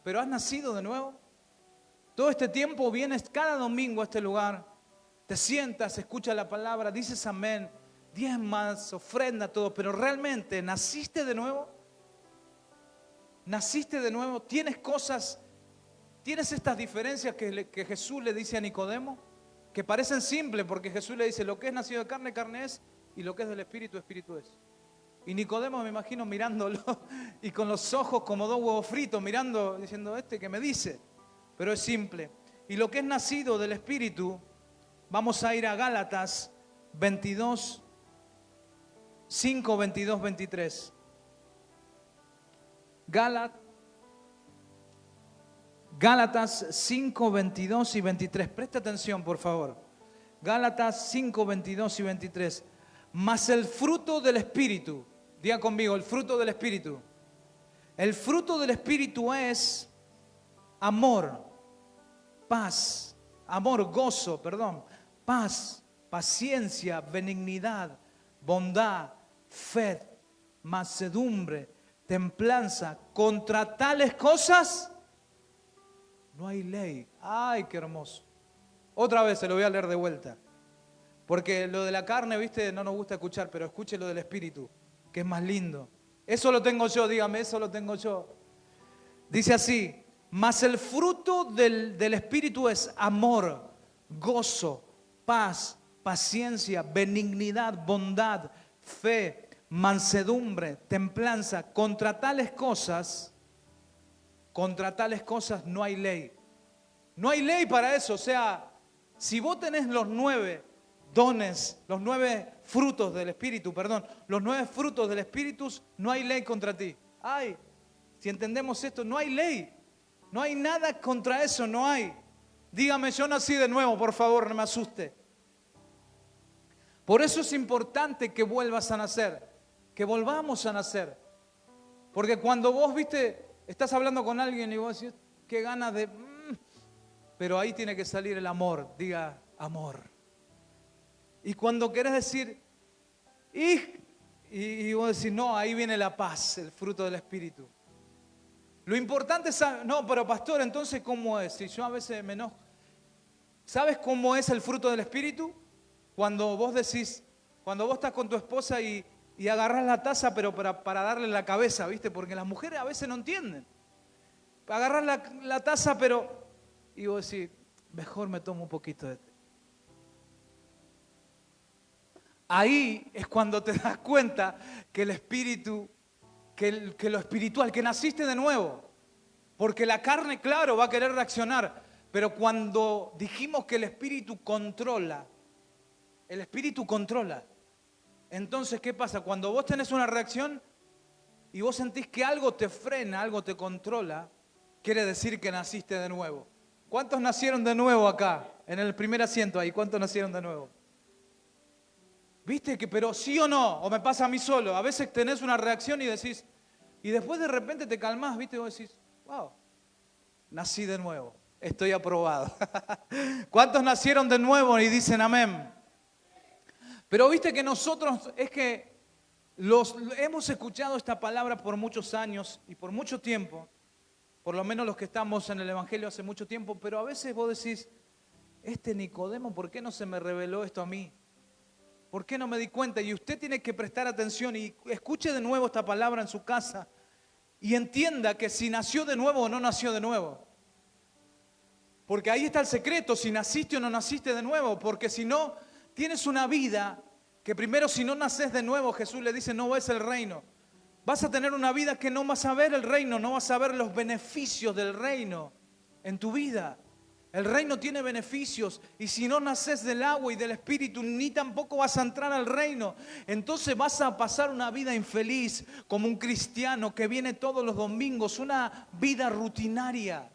pero ¿has nacido de nuevo? Todo este tiempo vienes cada domingo a este lugar, te sientas, escuchas la palabra, dices amén, diezmas, ofrenda, todo, pero ¿realmente naciste de nuevo? ¿Naciste de nuevo? ¿Tienes cosas, tienes estas diferencias que Jesús le dice a Nicodemo? Que parecen simples porque Jesús le dice, lo que es nacido de carne, carne es, y lo que es del Espíritu, Espíritu es. Y Nicodemo me imagino mirándolo y con los ojos como dos huevos fritos, mirando, diciendo, ¿qué me dice? Pero es simple. Y lo que es nacido del Espíritu, vamos a ir a Gálatas 22, 5, 22, 23. Gálatas 5, 22 y 23. Presta atención, por favor. Gálatas 5, 22 y 23. Mas el fruto del Espíritu, diga conmigo, el fruto del Espíritu. El fruto del Espíritu es amor, paz, paz, paciencia, benignidad, bondad, fe, mansedumbre, templanza. Contra tales cosas no hay ley. Ay, qué hermoso. Otra vez se lo voy a leer de vuelta. Porque lo de la carne, viste, no nos gusta escuchar, pero escuche lo del Espíritu, que es más lindo. Eso lo tengo yo, dígame, eso lo tengo yo. Dice así, mas el fruto del Espíritu es amor, gozo, paz, paciencia, benignidad, bondad, fe, mansedumbre, templanza. Contra tales cosas no hay ley. No hay ley para eso. O sea, si vos tenés los 9 dones, los 9 frutos del Espíritu, perdón, los 9 frutos del Espíritu, no hay ley contra ti. Ay, si entendemos esto, no hay ley. No hay nada contra eso, no hay. Dígame, yo nací de nuevo, por favor, no me asuste. Por eso es importante que vuelvas a nacer, que volvamos a nacer. Porque cuando vos, viste, estás hablando con alguien y vos decís, qué ganas de... Pero ahí tiene que salir el amor, diga amor. Y cuando querés decir, y vos decís, no, ahí viene la paz, el fruto del Espíritu. Lo importante es, no, pero pastor, entonces ¿cómo es? Si yo a veces me enojo. ¿Sabes cómo es el fruto del Espíritu? Cuando vos decís, cuando vos estás con tu esposa y agarrás la taza, pero para darle la cabeza, ¿viste? Porque las mujeres a veces no entienden. Agarrás la taza, pero... Y vos decís, mejor me tomo un poquito de té. Ahí es cuando te das cuenta que el Espíritu, que lo espiritual, que naciste de nuevo. Porque la carne, claro, va a querer reaccionar. Pero cuando dijimos que el Espíritu controla, entonces, ¿qué pasa? Cuando vos tenés una reacción y vos sentís que algo te frena, algo te controla, quiere decir que naciste de nuevo. ¿Cuántos nacieron de nuevo acá? En el primer asiento ahí, ¿cuántos nacieron de nuevo? ¿Viste que, pero sí o no? ¿O me pasa a mí solo? A veces tenés una reacción y decís, y después de repente te calmás, ¿viste? Y vos decís, wow, nací de nuevo, estoy aprobado. ¿Cuántos nacieron de nuevo y dicen amén? Pero viste que nosotros es que hemos escuchado esta palabra por muchos años y por mucho tiempo, por lo menos los que estamos en el Evangelio hace mucho tiempo, pero a veces vos decís, Nicodemo, ¿por qué no se me reveló esto a mí? ¿Por qué no me di cuenta? Y usted tiene que prestar atención y escuche de nuevo esta palabra en su casa y entienda que si nació de nuevo o no nació de nuevo. Porque ahí está el secreto, si naciste o no naciste de nuevo, porque si no, tienes una vida que primero si no naces de nuevo, Jesús le dice, no ves el reino. Vas a tener una vida que no vas a ver el reino, no vas a ver los beneficios del reino en tu vida. El reino tiene beneficios y si no naces del agua y del Espíritu, ni tampoco vas a entrar al reino. Entonces vas a pasar una vida infeliz como un cristiano que viene todos los domingos, una vida rutinaria.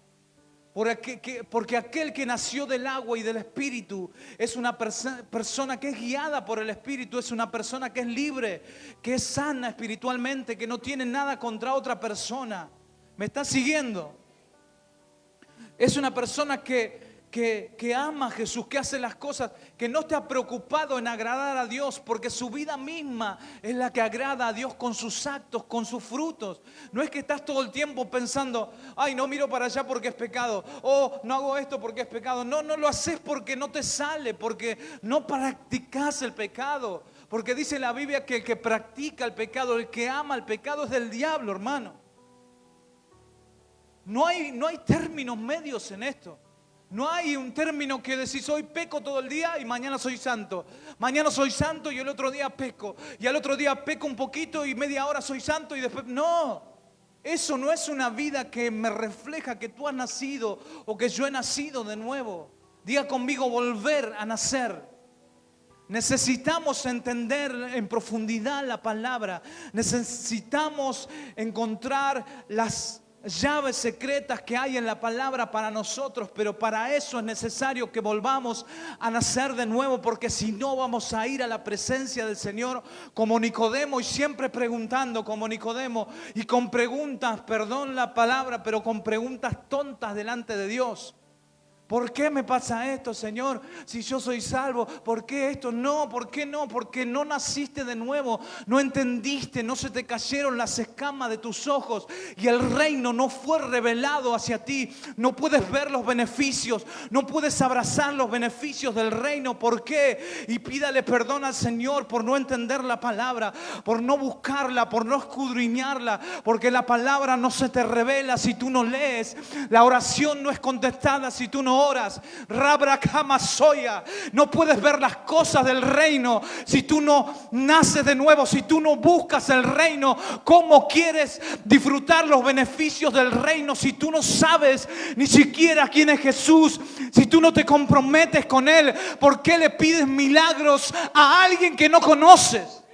Porque aquel que nació del agua y del Espíritu es una persona que es guiada por el Espíritu, es una persona que es libre, que es sana espiritualmente, que no tiene nada contra otra persona. ¿Me estás siguiendo? Es una persona que ama a Jesús, que hace las cosas, que no está preocupado en agradar a Dios, porque su vida misma es la que agrada a Dios con sus actos, con sus frutos. No es que estás todo el tiempo pensando, ay, no miro para allá porque es pecado, o no hago esto porque es pecado. No lo haces porque no te sale, porque no practicas el pecado. Porque dice la Biblia que el que practica el pecado, el que ama el pecado es del diablo, hermano. No hay términos medios en esto. No hay un término que decís hoy peco todo el día y mañana soy santo. Mañana soy santo y el otro día peco. Y al otro día peco un poquito y media hora soy santo y después... No, eso no es una vida que me refleja que tú has nacido o que yo he nacido de nuevo. Diga conmigo, volver a nacer. Necesitamos entender en profundidad la palabra. Necesitamos encontrar las llaves secretas que hay en la palabra para nosotros, pero para eso es necesario que volvamos a nacer de nuevo, porque si no vamos a ir a la presencia del Señor como Nicodemo y siempre preguntando como Nicodemo y con preguntas, perdón la palabra, pero con preguntas tontas delante de Dios. ¿Por qué me pasa esto, Señor? Si yo soy salvo, ¿por qué esto? No, ¿por qué no? Porque no naciste de nuevo, no entendiste, no se te cayeron las escamas de tus ojos y el reino no fue revelado hacia ti. No puedes ver los beneficios, no puedes abrazar los beneficios del reino. ¿Por qué? Y pídale perdón al Señor por no entender la palabra, por no buscarla, por no escudriñarla, porque la palabra no se te revela si tú no lees. La oración no es contestada si tú no no oras. Rabracamasoya. No puedes ver las cosas del reino si tú no naces de nuevo, si tú no buscas el reino. ¿Cómo quieres disfrutar los beneficios del reino si tú no sabes ni siquiera quién es Jesús? Si tú no te comprometes con Él, ¿por qué le pides milagros a alguien que no conoces?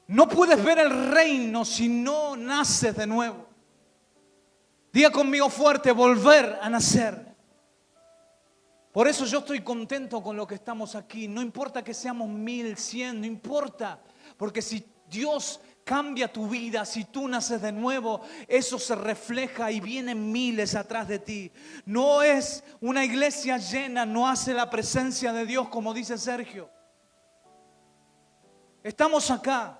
No puedes ver el reino si no naces de nuevo. Diga conmigo fuerte, volver a nacer. Por eso yo estoy contento con lo que estamos aquí. No importa que seamos 1000, 100, no importa. Porque si Dios cambia tu vida, si tú naces de nuevo, eso se refleja y vienen miles atrás de ti. No es una iglesia llena, no hace la presencia de Dios, como dice Sergio. Estamos acá.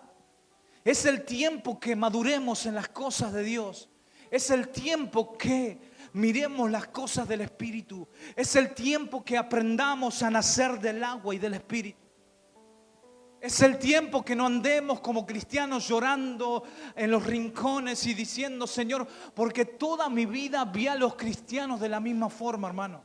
Es el tiempo que maduremos en las cosas de Dios. Es el tiempo que miremos las cosas del Espíritu. Es el tiempo que aprendamos a nacer del agua y del Espíritu. Es el tiempo que no andemos como cristianos llorando en los rincones y diciendo, Señor, porque toda mi vida vi a los cristianos de la misma forma, hermano.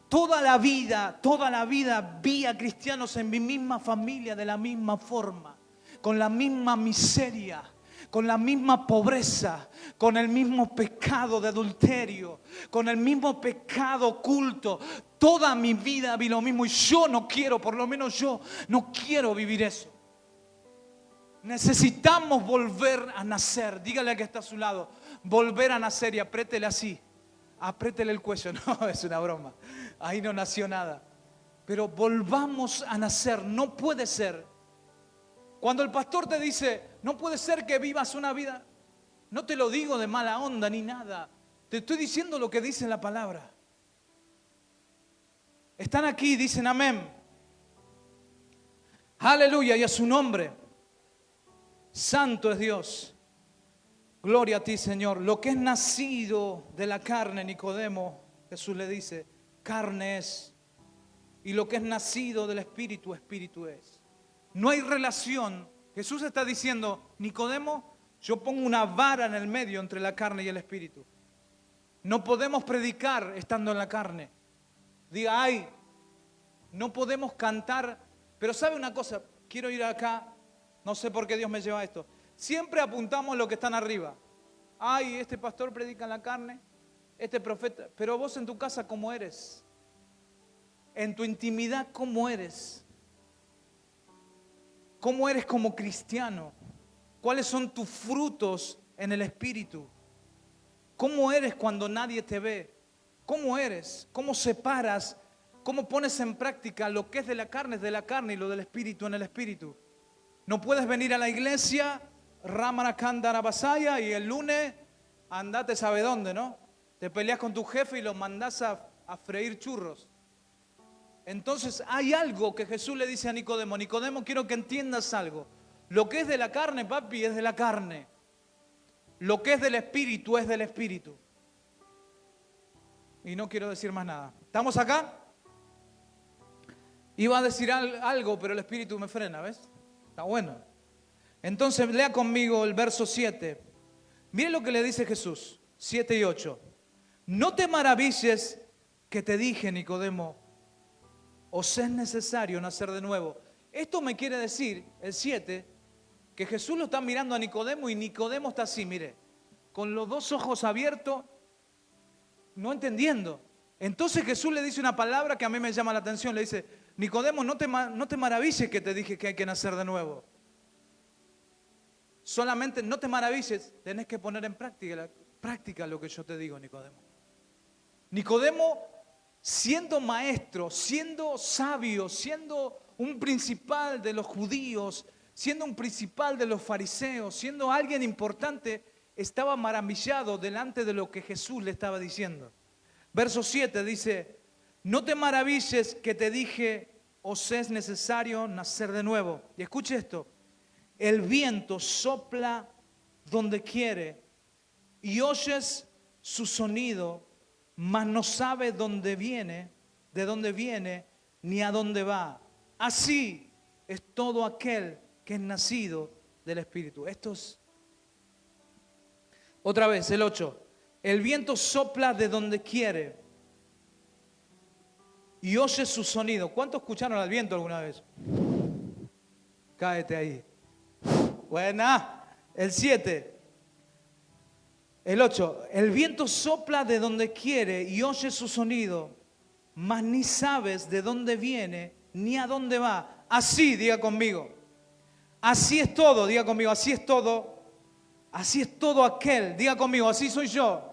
Toda la vida vi a cristianos en mi misma familia de la misma forma, con la misma miseria, con la misma pobreza, con el mismo pecado de adulterio, con el mismo pecado oculto. Toda mi vida vi lo mismo y yo no quiero, por lo menos yo no quiero vivir eso. Necesitamos volver a nacer. Dígale al que está a su lado, volver a nacer, y apriétele así. Apriétele el cuello. No, es una broma. Ahí no nació nada. Pero volvamos a nacer. No puede ser. Cuando el pastor te dice, no puede ser que vivas una vida, no te lo digo de mala onda ni nada. Te estoy diciendo lo que dice la palabra. Están aquí, dicen amén. Aleluya, y a su nombre. Santo es Dios. Gloria a ti, Señor. Lo que es nacido de la carne, Nicodemo, Jesús le dice, carne es. Y lo que es nacido del Espíritu, Espíritu es. No hay relación. Jesús está diciendo, Nicodemo, yo pongo una vara en el medio entre la carne y el Espíritu. No podemos predicar estando en la carne. Diga, ay, no podemos cantar. Pero ¿sabe una cosa? Quiero ir acá. No sé por qué Dios me lleva a esto. Siempre apuntamos lo que están arriba. Ay, este pastor predica en la carne, este profeta. Pero vos en tu casa, ¿cómo eres? En tu intimidad, ¿cómo eres? ¿Cómo eres como cristiano? ¿Cuáles son tus frutos en el Espíritu? ¿Cómo eres cuando nadie te ve? ¿Cómo eres? ¿Cómo separas? ¿Cómo pones en práctica lo que es de la carne y lo del Espíritu en el Espíritu? No puedes venir a la iglesia, Ramarakandara y el lunes andate sabe dónde, ¿no? Te peleas con tu jefe y lo mandás a freír churros. Entonces hay algo que Jesús le dice a Nicodemo. Nicodemo, quiero que entiendas algo. Lo que es de la carne, papi, es de la carne. Lo que es del Espíritu es del Espíritu. Y no quiero decir más nada. ¿Estamos acá? Iba a decir algo, pero el Espíritu me frena, ¿ves? Está bueno. Entonces lea conmigo el verso 7. Mire lo que le dice Jesús, 7 y 8. No te maravilles que te dije, Nicodemo, os es necesario nacer de nuevo. Esto me quiere decir, el 7, que Jesús lo está mirando a Nicodemo y Nicodemo está así, mire, con los dos ojos abiertos, no entendiendo. Entonces Jesús le dice una palabra que a mí me llama la atención. Le dice, Nicodemo, no te maravilles que te dije que hay que nacer de nuevo. Solamente no te maravilles, tenés que poner en práctica lo que yo te digo, Nicodemo. Nicodemo, siendo maestro, siendo sabio, siendo un principal de los judíos, siendo un principal de los fariseos, siendo alguien importante, estaba maravillado delante de lo que Jesús le estaba diciendo. Verso 7 dice, no te maravilles que te dije, os es necesario nacer de nuevo. Y escuche esto, el viento sopla donde quiere y oyes su sonido, mas no sabe dónde viene, de dónde viene, ni a dónde va. Así es todo aquel que es nacido del Espíritu. Esto es, otra vez, el 8. El viento sopla de donde quiere y oye su sonido. ¿Cuántos escucharon al viento alguna vez? Cáete ahí. Buena. El 7. El 8. El viento sopla de donde quiere y oye su sonido, mas ni sabes de dónde viene ni a dónde va. Así, diga conmigo. Así es todo, diga conmigo. Así es todo. Así es todo aquel. Diga conmigo, así soy yo.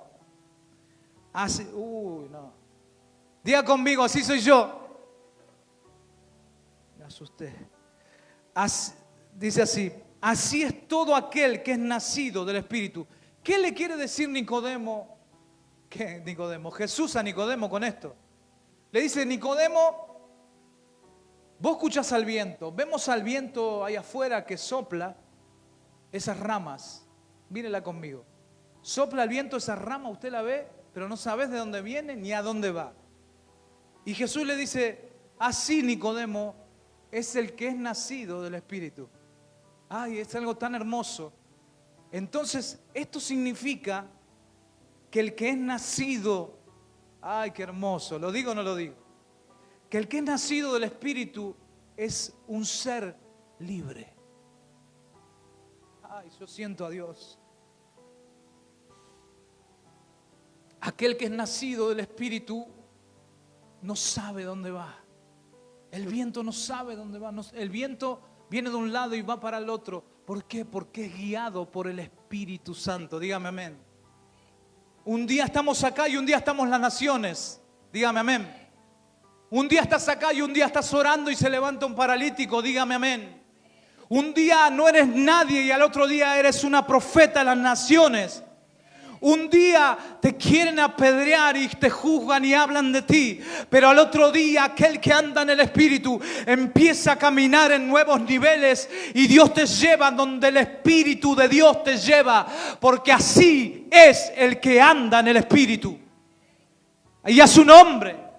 Así, no. Diga conmigo, así soy yo. Me asusté. Dice así, así es todo aquel que es nacido del Espíritu. ¿Qué le quiere decir Nicodemo? ¿Qué Nicodemo? Jesús a Nicodemo con esto. Le dice, Nicodemo, vos escuchás al viento. Vemos al viento ahí afuera que sopla esas ramas. Mírela conmigo. Sopla el viento esa rama, usted la ve, pero no sabes de dónde viene ni a dónde va. Y Jesús le dice, así Nicodemo es el que es nacido del Espíritu. Ay, es algo tan hermoso. Entonces, esto significa que el que es nacido, ay, qué hermoso, ¿lo digo o no lo digo? Que el que es nacido del Espíritu es un ser libre. Ay, yo siento a Dios. Aquel que es nacido del Espíritu no sabe dónde va. El viento no sabe dónde va. El viento viene de un lado y va para el otro. ¿Por qué? Porque es guiado por el Espíritu Santo. Dígame amén. Un día estamos acá y un día estamos en las naciones. Dígame amén. Un día estás acá y un día estás orando y se levanta un paralítico. Dígame amén. Un día no eres nadie y al otro día eres una profeta de las naciones. Un día te quieren apedrear y te juzgan y hablan de ti, pero al otro día aquel que anda en el Espíritu empieza a caminar en nuevos niveles y Dios te lleva donde el Espíritu de Dios te lleva, porque así es el que anda en el Espíritu. Y a su nombre.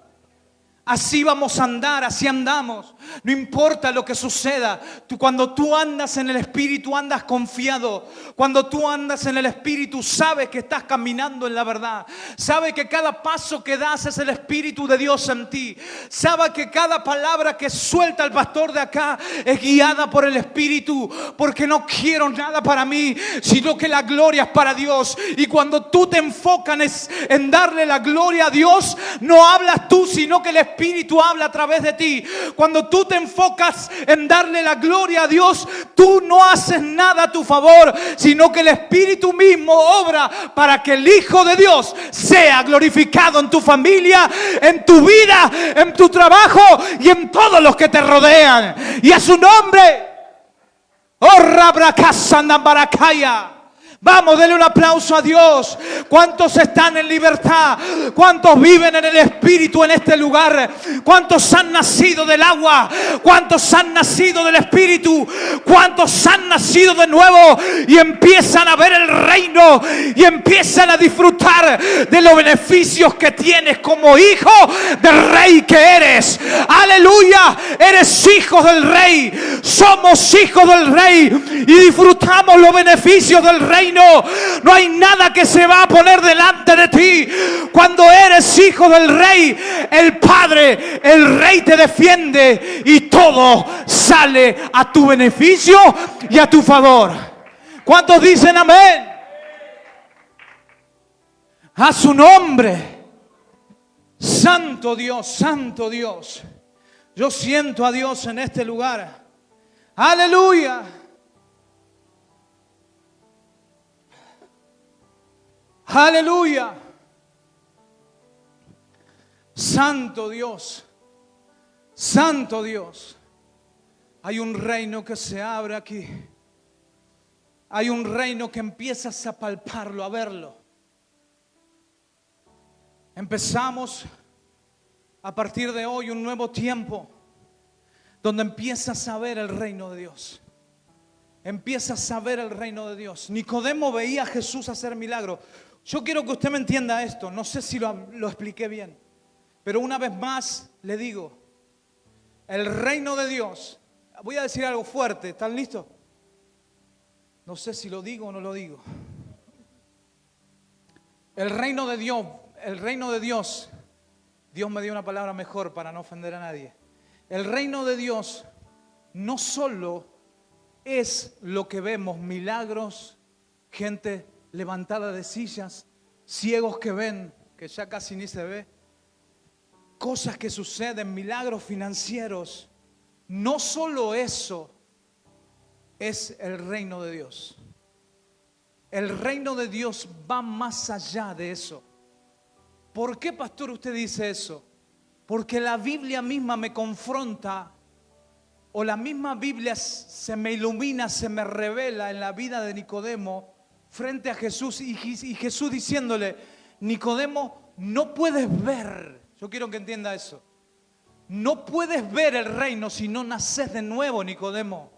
Así vamos a andar, así andamos. No importa lo que suceda. Cuando tú andas en el Espíritu, andas confiado. Cuando tú andas en el Espíritu, sabes que estás caminando en la verdad. Sabes que cada paso que das es el Espíritu de Dios en ti. Sabes que cada palabra que suelta el pastor de acá es guiada por el Espíritu. Porque no quiero nada para mí, sino que la gloria es para Dios. Y cuando tú te enfocas en darle la gloria a Dios, no hablas tú, sino que el Espíritu habla a través de ti. Cuando tú te enfocas en darle la gloria a Dios, tú no haces nada a tu favor, sino que el Espíritu mismo obra para que el Hijo de Dios sea glorificado en tu familia, en tu vida, en tu trabajo y en todos los que te rodean. Y a su nombre, oh Rabracasanabarakaya. Vamos, denle un aplauso a Dios. ¿Cuántos están en libertad? ¿Cuántos viven en el Espíritu en este lugar? ¿Cuántos han nacido del agua? ¿Cuántos han nacido del Espíritu? ¿Cuántos han nacido de nuevo y empiezan a ver el reino y empiezan a disfrutar de los beneficios que tienes como hijo del Rey que eres? ¡Aleluya! Eres hijo del Rey. Somos hijos del Rey y disfrutamos los beneficios del reino. No hay nada que se va a poner delante de ti. Cuando eres hijo del Rey, el Padre, el Rey te defiende y todo sale a tu beneficio y a tu favor. ¿Cuántos dicen amén? A su nombre. Santo Dios, santo Dios. Yo siento a Dios en este lugar. Aleluya. Aleluya. Santo Dios. Santo Dios. Hay un reino que se abre aquí. Hay un reino que empiezas a palparlo, a verlo. Empezamos a partir de hoy un nuevo tiempo donde empiezas a ver el reino de Dios. Empiezas a ver el reino de Dios. Nicodemo veía a Jesús hacer milagros. Yo quiero que usted me entienda esto. No sé si lo expliqué bien, pero una vez más le digo, el reino de Dios. Voy a decir algo fuerte. ¿Están listos? No sé si lo digo o no lo digo. El reino de Dios, el reino de Dios, Dios me dio una palabra mejor para no ofender a nadie. El reino de Dios no solo es lo que vemos, milagros, gente levantada de sillas, ciegos que ven, que ya casi ni se ve, cosas que suceden, milagros financieros. No solo eso es el reino de Dios. El reino de Dios va más allá de eso. ¿Por qué, pastor, usted dice eso? Porque la Biblia misma me confronta, o la misma Biblia se me ilumina, se me revela en la vida de Nicodemo frente a Jesús, y Jesús diciéndole: Nicodemo, no puedes ver, yo quiero que entienda eso, no puedes ver el reino si no naces de nuevo, Nicodemo.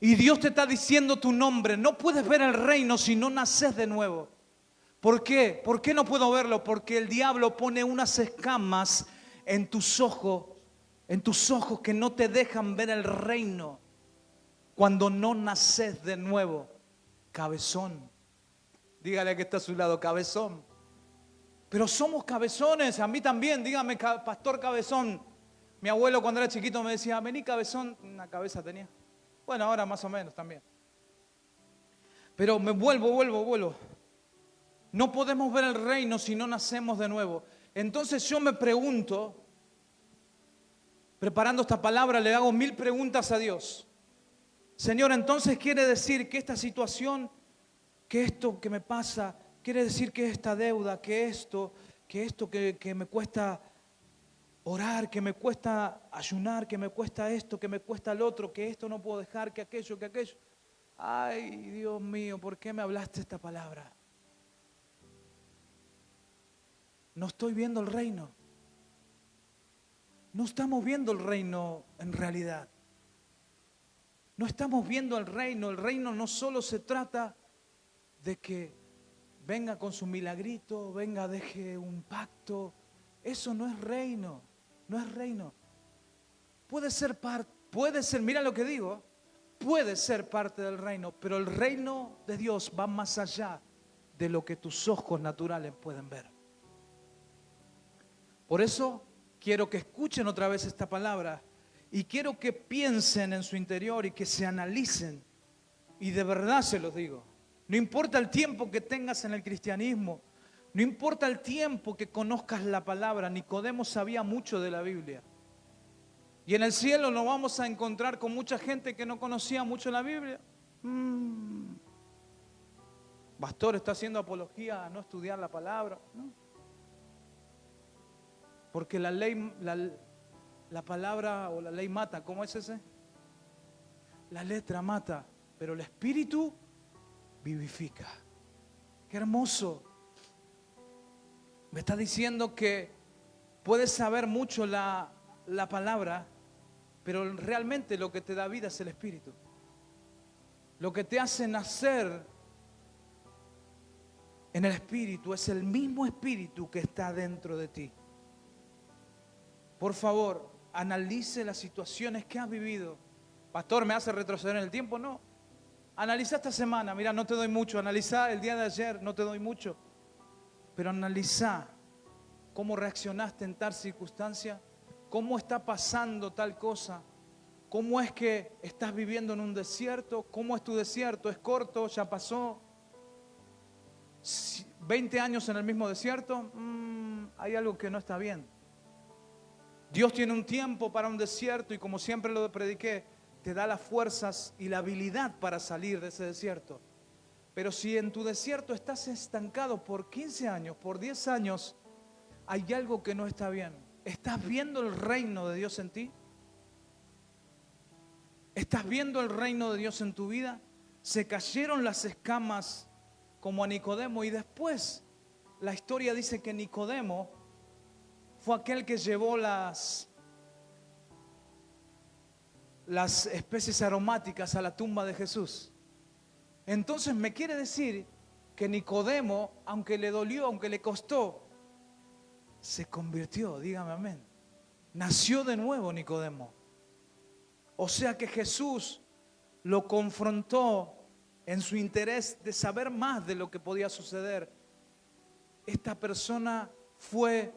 Y Dios te está diciendo tu nombre, no puedes ver el reino si no naces de nuevo. ¿Por qué? ¿Por qué no puedo verlo? Porque el diablo pone unas escamas en tus ojos que no te dejan ver el reino cuando no naces de nuevo. Cabezón. Dígale que está a su lado, cabezón. Pero somos cabezones, a mí también, dígame, pastor cabezón. Mi abuelo cuando era chiquito me decía: vení cabezón, una cabeza tenía. Bueno, ahora más o menos también. Pero me vuelvo. No podemos ver el reino si no nacemos de nuevo. Entonces yo me pregunto, preparando esta palabra, le hago 1000 preguntas a Dios. Señor, entonces quiere decir que esta situación, que esto que me pasa, quiere decir que esta deuda, que esto que me cuesta orar, que me cuesta ayunar, que me cuesta esto, que me cuesta el otro, que esto no puedo dejar, que aquello. Ay, Dios mío, ¿por qué me hablaste esta palabra? No estoy viendo el reino. No estamos viendo el reino en realidad. No estamos viendo el reino. El reino no solo se trata de que venga con su milagrito, venga, deje un pacto. Eso no es reino. No es reino. Puede ser, mira lo que digo, puede ser parte del reino, pero el reino de Dios va más allá de lo que tus ojos naturales pueden ver. Por eso quiero que escuchen otra vez esta palabra y quiero que piensen en su interior y que se analicen. Y de verdad se los digo, no importa el tiempo que tengas en el cristianismo, no importa el tiempo que conozcas la palabra. Nicodemo sabía mucho de la Biblia. Y en el cielo nos vamos a encontrar con mucha gente que no conocía mucho la Biblia. Pastor, está haciendo apología a no estudiar la palabra. No. Porque la ley, la palabra o la ley mata. ¿Cómo es ese? La letra mata, pero el espíritu vivifica. Qué hermoso. Me está diciendo que puedes saber mucho la palabra, pero realmente lo que te da vida es el espíritu. Lo que te hace nacer en el espíritu es el mismo espíritu que está dentro de ti. Por favor, analice las situaciones que has vivido. Pastor, ¿me hace retroceder en el tiempo? No. Analiza esta semana. Mira, no te doy mucho. Analiza el día de ayer, no te doy mucho. Pero analiza cómo reaccionaste en tal circunstancia, cómo está pasando tal cosa, cómo es que estás viviendo en un desierto, cómo es tu desierto, es corto, ya pasó. 20 años en el mismo desierto, hay algo que no está bien. Dios tiene un tiempo para un desierto y, como siempre lo prediqué, te da las fuerzas y la habilidad para salir de ese desierto. Pero si en tu desierto estás estancado por 15 años, por 10 años, hay algo que no está bien. ¿Estás viendo el reino de Dios en ti? ¿Estás viendo el reino de Dios en tu vida? Se cayeron las escamas como a Nicodemo, y después la historia dice que Nicodemo fue aquel que llevó las especies aromáticas a la tumba de Jesús. Entonces me quiere decir que Nicodemo, aunque le dolió, aunque le costó, se convirtió, dígame amén. Nació de nuevo Nicodemo. O sea que Jesús lo confrontó en su interés de saber más de lo que podía suceder. esta persona fue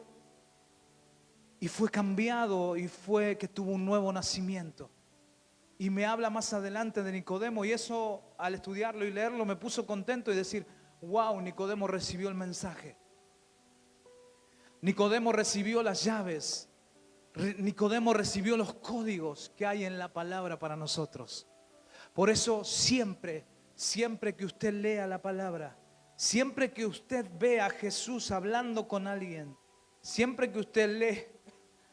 cambiado y fue que tuvo un nuevo nacimiento. Y me habla más adelante de Nicodemo y eso al estudiarlo y leerlo me puso contento y decir, wow, Nicodemo recibió el mensaje. Nicodemo recibió las llaves. Nicodemo recibió los códigos que hay en la palabra para nosotros. Por eso siempre que usted lea la palabra, siempre que usted vea a Jesús hablando con alguien, siempre que usted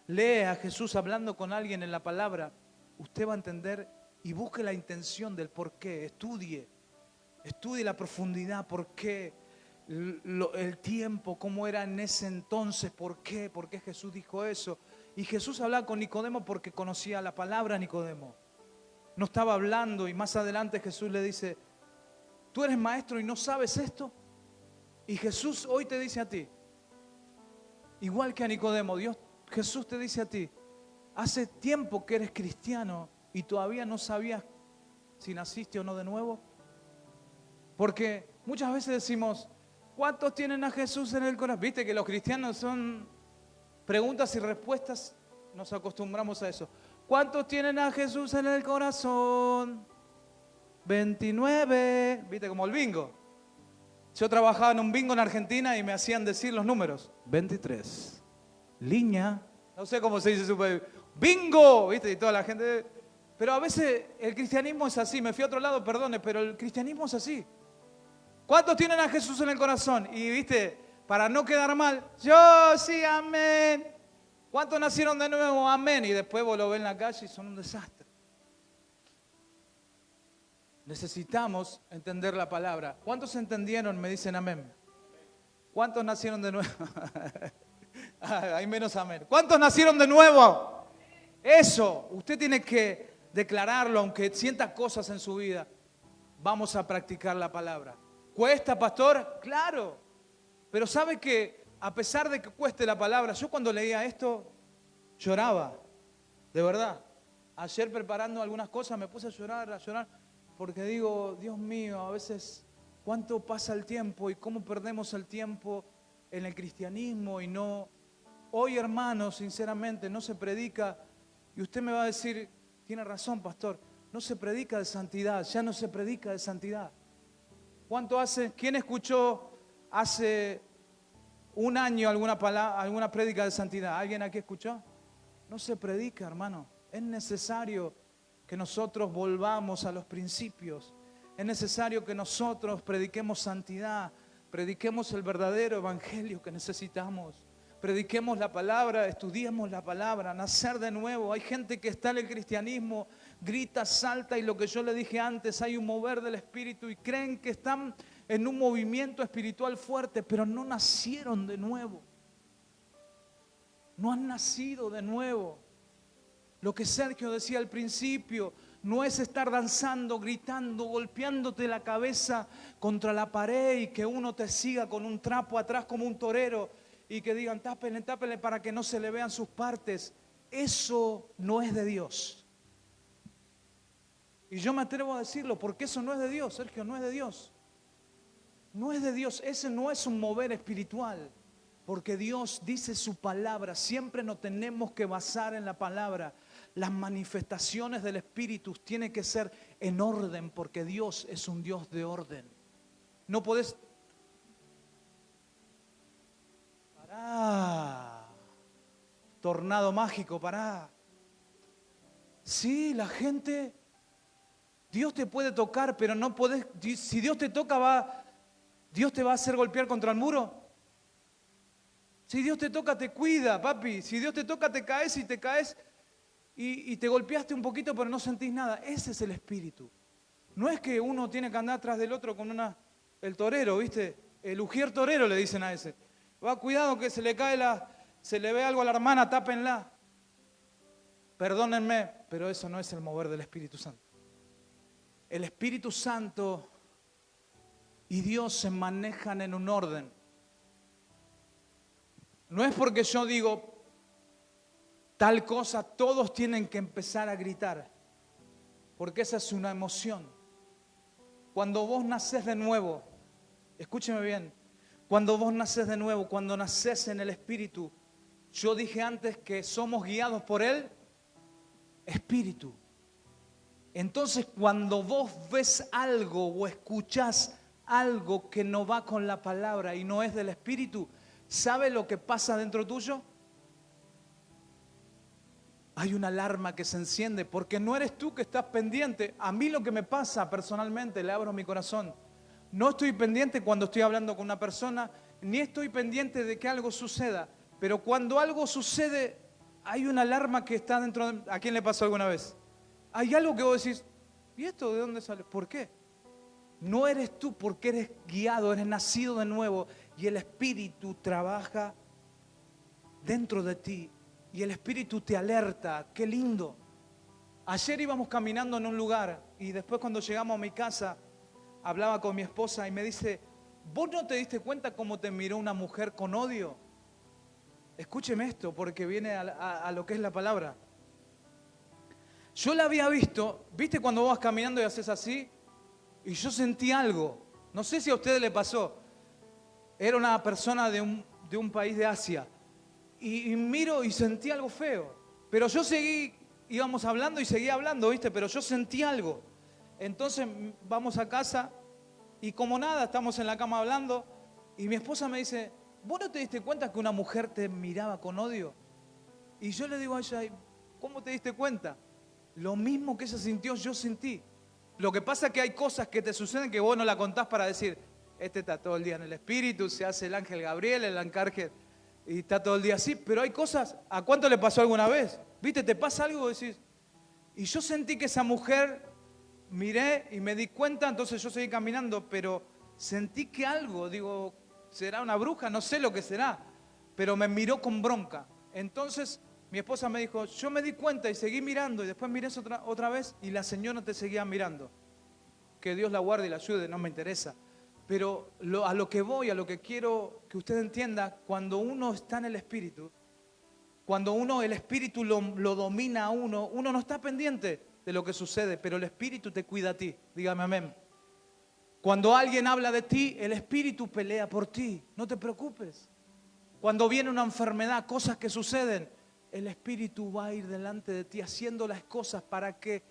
lee a Jesús hablando con alguien en la palabra, usted va a entender y busque la intención del por qué. Estudie la profundidad, por qué, el tiempo, cómo era en ese entonces, por qué Jesús dijo eso. Y Jesús hablaba con Nicodemo porque conocía la palabra Nicodemo. No estaba hablando y más adelante Jesús le dice, ¿tú eres maestro y no sabes esto? Y Jesús hoy te dice a ti, igual que a Nicodemo, Jesús te dice a ti, hace tiempo que eres cristiano y todavía no sabías si naciste o no de nuevo. Porque muchas veces decimos, ¿cuántos tienen a Jesús en el corazón? Viste que los cristianos son preguntas y respuestas, nos acostumbramos a eso. ¿Cuántos tienen a Jesús en el corazón? 29. Viste, como el bingo. Yo trabajaba en un bingo en Argentina y me hacían decir los números. 23. Línea. No sé cómo se dice super. ¡Bingo! ¿Viste? Y toda la gente. Pero a veces el cristianismo es así. Me fui a otro lado, perdone, pero el cristianismo es así. ¿Cuántos tienen a Jesús en el corazón? Y viste, para no quedar mal, yo sí, amén. ¿Cuántos nacieron de nuevo? Amén. Y después vos lo ves en la calle y son un desastre. Necesitamos entender la palabra. ¿Cuántos entendieron? Me dicen amén. ¿Cuántos nacieron de nuevo? Hay menos amén. ¿Cuántos nacieron de nuevo? Eso, usted tiene que declararlo, aunque sienta cosas en su vida. Vamos a practicar la palabra. ¿Cuesta, pastor? Claro. Pero sabe que a pesar de que cueste la palabra, yo cuando leía esto lloraba, de verdad. Ayer preparando algunas cosas me puse a llorar, porque digo, Dios mío, a veces cuánto pasa el tiempo y cómo perdemos el tiempo en el cristianismo y no. Hoy, hermanos, sinceramente, no se predica, y usted me va a decir, tiene razón, pastor, no se predica de santidad, ya no se predica de santidad. ¿Cuánto hace? ¿Quién escuchó hace un año alguna prédica de santidad? ¿Alguien aquí escuchó? No se predica, hermano. Es necesario que nosotros volvamos a los principios. Es necesario que nosotros prediquemos santidad, prediquemos el verdadero evangelio que necesitamos. Prediquemos la palabra, estudiemos la palabra, nacer de nuevo. Hay gente que está en el cristianismo, grita, salta y lo que yo le dije antes, hay un mover del espíritu y creen que están en un movimiento espiritual fuerte, pero no nacieron de nuevo. No han nacido de nuevo. Lo que Sergio decía al principio, no es estar danzando, gritando, golpeándote la cabeza contra la pared y que uno te siga con un trapo atrás como un torero y que digan tápenle, tápenle para que no se le vean sus partes. Eso no es de Dios. Y yo me atrevo a decirlo porque eso no es de Dios, Sergio, no es de Dios. No es de Dios, ese no es un mover espiritual. Porque Dios dice su palabra, siempre nos tenemos que basar en la palabra. Las manifestaciones del Espíritu tienen que ser en orden, porque Dios es un Dios de orden. No podés... Pará. Tornado mágico, pará. Sí, la gente... Dios te puede tocar, pero no podés... Si Dios te toca, ¿Dios te va a hacer golpear contra el muro? Si Dios te toca, te cuida, papi. Si Dios te toca, te caes y te golpeaste un poquito, pero no sentís nada. Ese es el espíritu. No es que uno tiene que andar atrás del otro con el torero, ¿viste? El ujier torero le dicen a ese. Va, cuidado que se le ve algo a la hermana, tápenla. Perdónenme, pero eso no es el mover del Espíritu Santo. El Espíritu Santo y Dios se manejan en un orden. No es porque yo digo tal cosa, todos tienen que empezar a gritar, porque esa es una emoción. Cuando vos nacés de nuevo, escúcheme bien, Cuando vos nacés de nuevo, cuando nacés en el Espíritu, yo dije antes que somos guiados por el Espíritu. Entonces, cuando vos ves algo o escuchás algo que no va con la palabra y no es del Espíritu, ¿sabe lo que pasa dentro tuyo? Hay una alarma que se enciende porque no eres tú que estás pendiente. A mí lo que me pasa personalmente, le abro mi corazón, no estoy pendiente cuando estoy hablando con una persona, ni estoy pendiente de que algo suceda. Pero cuando algo sucede, hay una alarma que está dentro de... ¿A quién le pasó alguna vez? Hay algo que vos decís, ¿y esto de dónde sale? ¿Por qué? No eres tú porque eres guiado, eres nacido de nuevo y el Espíritu trabaja dentro de ti y el Espíritu te alerta. ¡Qué lindo! Ayer íbamos caminando en un lugar y después cuando llegamos a mi casa hablaba con mi esposa y me dice, ¿vos no te diste cuenta cómo te miró una mujer con odio? Escúcheme esto porque viene a lo que es la palabra. Yo la había visto, ¿viste cuando vos vas caminando y haces así? Y yo sentí algo, no sé si a ustedes le pasó. Era una persona de un país de Asia. Y miro y sentí algo feo. Pero yo seguí, íbamos hablando y seguía hablando, ¿viste? Pero yo sentí algo. Entonces vamos a casa y como nada, estamos en la cama hablando y mi esposa me dice, ¿vos no te diste cuenta que una mujer te miraba con odio? Y yo le digo a ella, ¿cómo te diste cuenta? Lo mismo que ella sintió, yo sentí. Lo que pasa es que hay cosas que te suceden que vos no la contás para decir, este está todo el día en el Espíritu, se hace el ángel Gabriel, el arcángel, y está todo el día así. Pero hay cosas, ¿a cuánto le pasó alguna vez? ¿Viste? Te pasa algo y decís, y yo sentí que esa mujer, miré y me di cuenta, entonces yo seguí caminando, pero sentí que algo, digo, ¿será una bruja? No sé lo que será, pero me miró con bronca. Entonces mi esposa me dijo, yo me di cuenta y seguí mirando y después miré otra vez y la señora te seguía mirando. Que Dios la guarde y la ayude, no me interesa. Pero a lo que voy, a lo que quiero que usted entienda, cuando uno está en el Espíritu, cuando el Espíritu lo domina a uno, uno no está pendiente de lo que sucede, pero el Espíritu te cuida a ti. Dígame amén. Cuando alguien habla de ti, el Espíritu pelea por ti. No te preocupes. Cuando viene una enfermedad, cosas que suceden, el Espíritu va a ir delante de ti haciendo las cosas para que...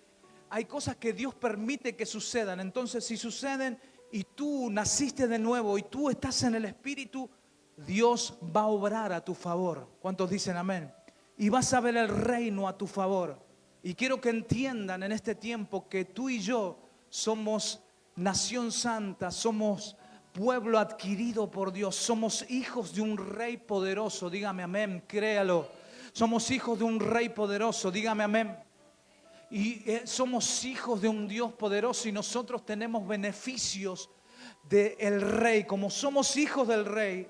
Hay cosas que Dios permite que sucedan. Entonces, si suceden y tú naciste de nuevo y tú estás en el Espíritu, Dios va a obrar a tu favor. ¿Cuántos dicen amén? Y vas a ver el reino a tu favor. Y quiero que entiendan en este tiempo que tú y yo somos nación santa, somos pueblo adquirido por Dios, somos hijos de un rey poderoso. Dígame amén, créalo. Somos hijos de un rey poderoso, dígame amén. Y somos hijos de un Dios poderoso y nosotros tenemos beneficios del rey. Como somos hijos del rey,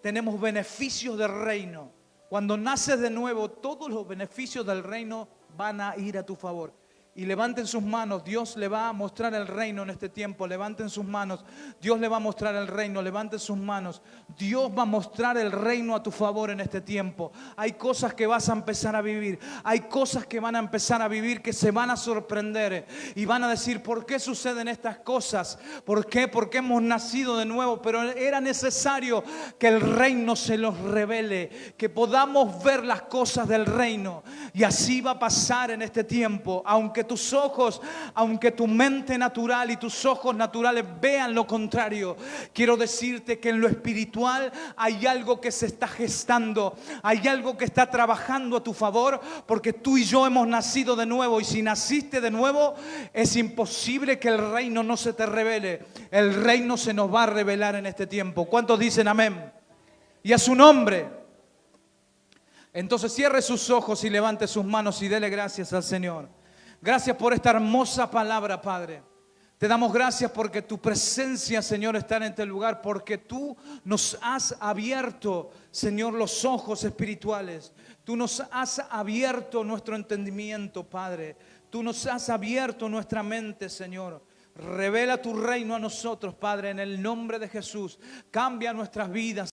tenemos beneficios del reino. Cuando naces de nuevo, todos los beneficios del reino van a ir a tu favor. Y levanten sus manos, Dios le va a mostrar el reino en este tiempo. Levanten sus manos, Dios le va a mostrar el reino. Levanten sus manos, Dios va a mostrar el reino a tu favor en este tiempo. Hay cosas que vas a empezar a vivir. Hay cosas que van a empezar a vivir que se van a sorprender. Y van a decir, ¿por qué suceden estas cosas? ¿Por qué? Porque hemos nacido de nuevo. Pero era necesario que el reino se los revele. Que podamos ver las cosas del reino. Y así va a pasar en este tiempo. Aunque tus ojos, aunque tu mente natural y tus ojos naturales vean lo contrario, quiero decirte que en lo espiritual hay algo que se está gestando, hay algo que está trabajando a tu favor, porque tú y yo hemos nacido de nuevo, y si naciste de nuevo es imposible que el reino no se te revele. El reino se nos va a revelar en este tiempo. ¿Cuántos dicen amén? Y a su nombre. Entonces cierre sus ojos y levante sus manos y dele gracias al Señor. Gracias por esta hermosa palabra, Padre. Te damos gracias porque tu presencia, Señor, está en este lugar, porque tú nos has abierto, Señor, los ojos espirituales. Tú nos has abierto nuestro entendimiento, Padre. Tú nos has abierto nuestra mente, Señor. Revela tu reino a nosotros, Padre, en el nombre de Jesús. Cambia nuestras vidas.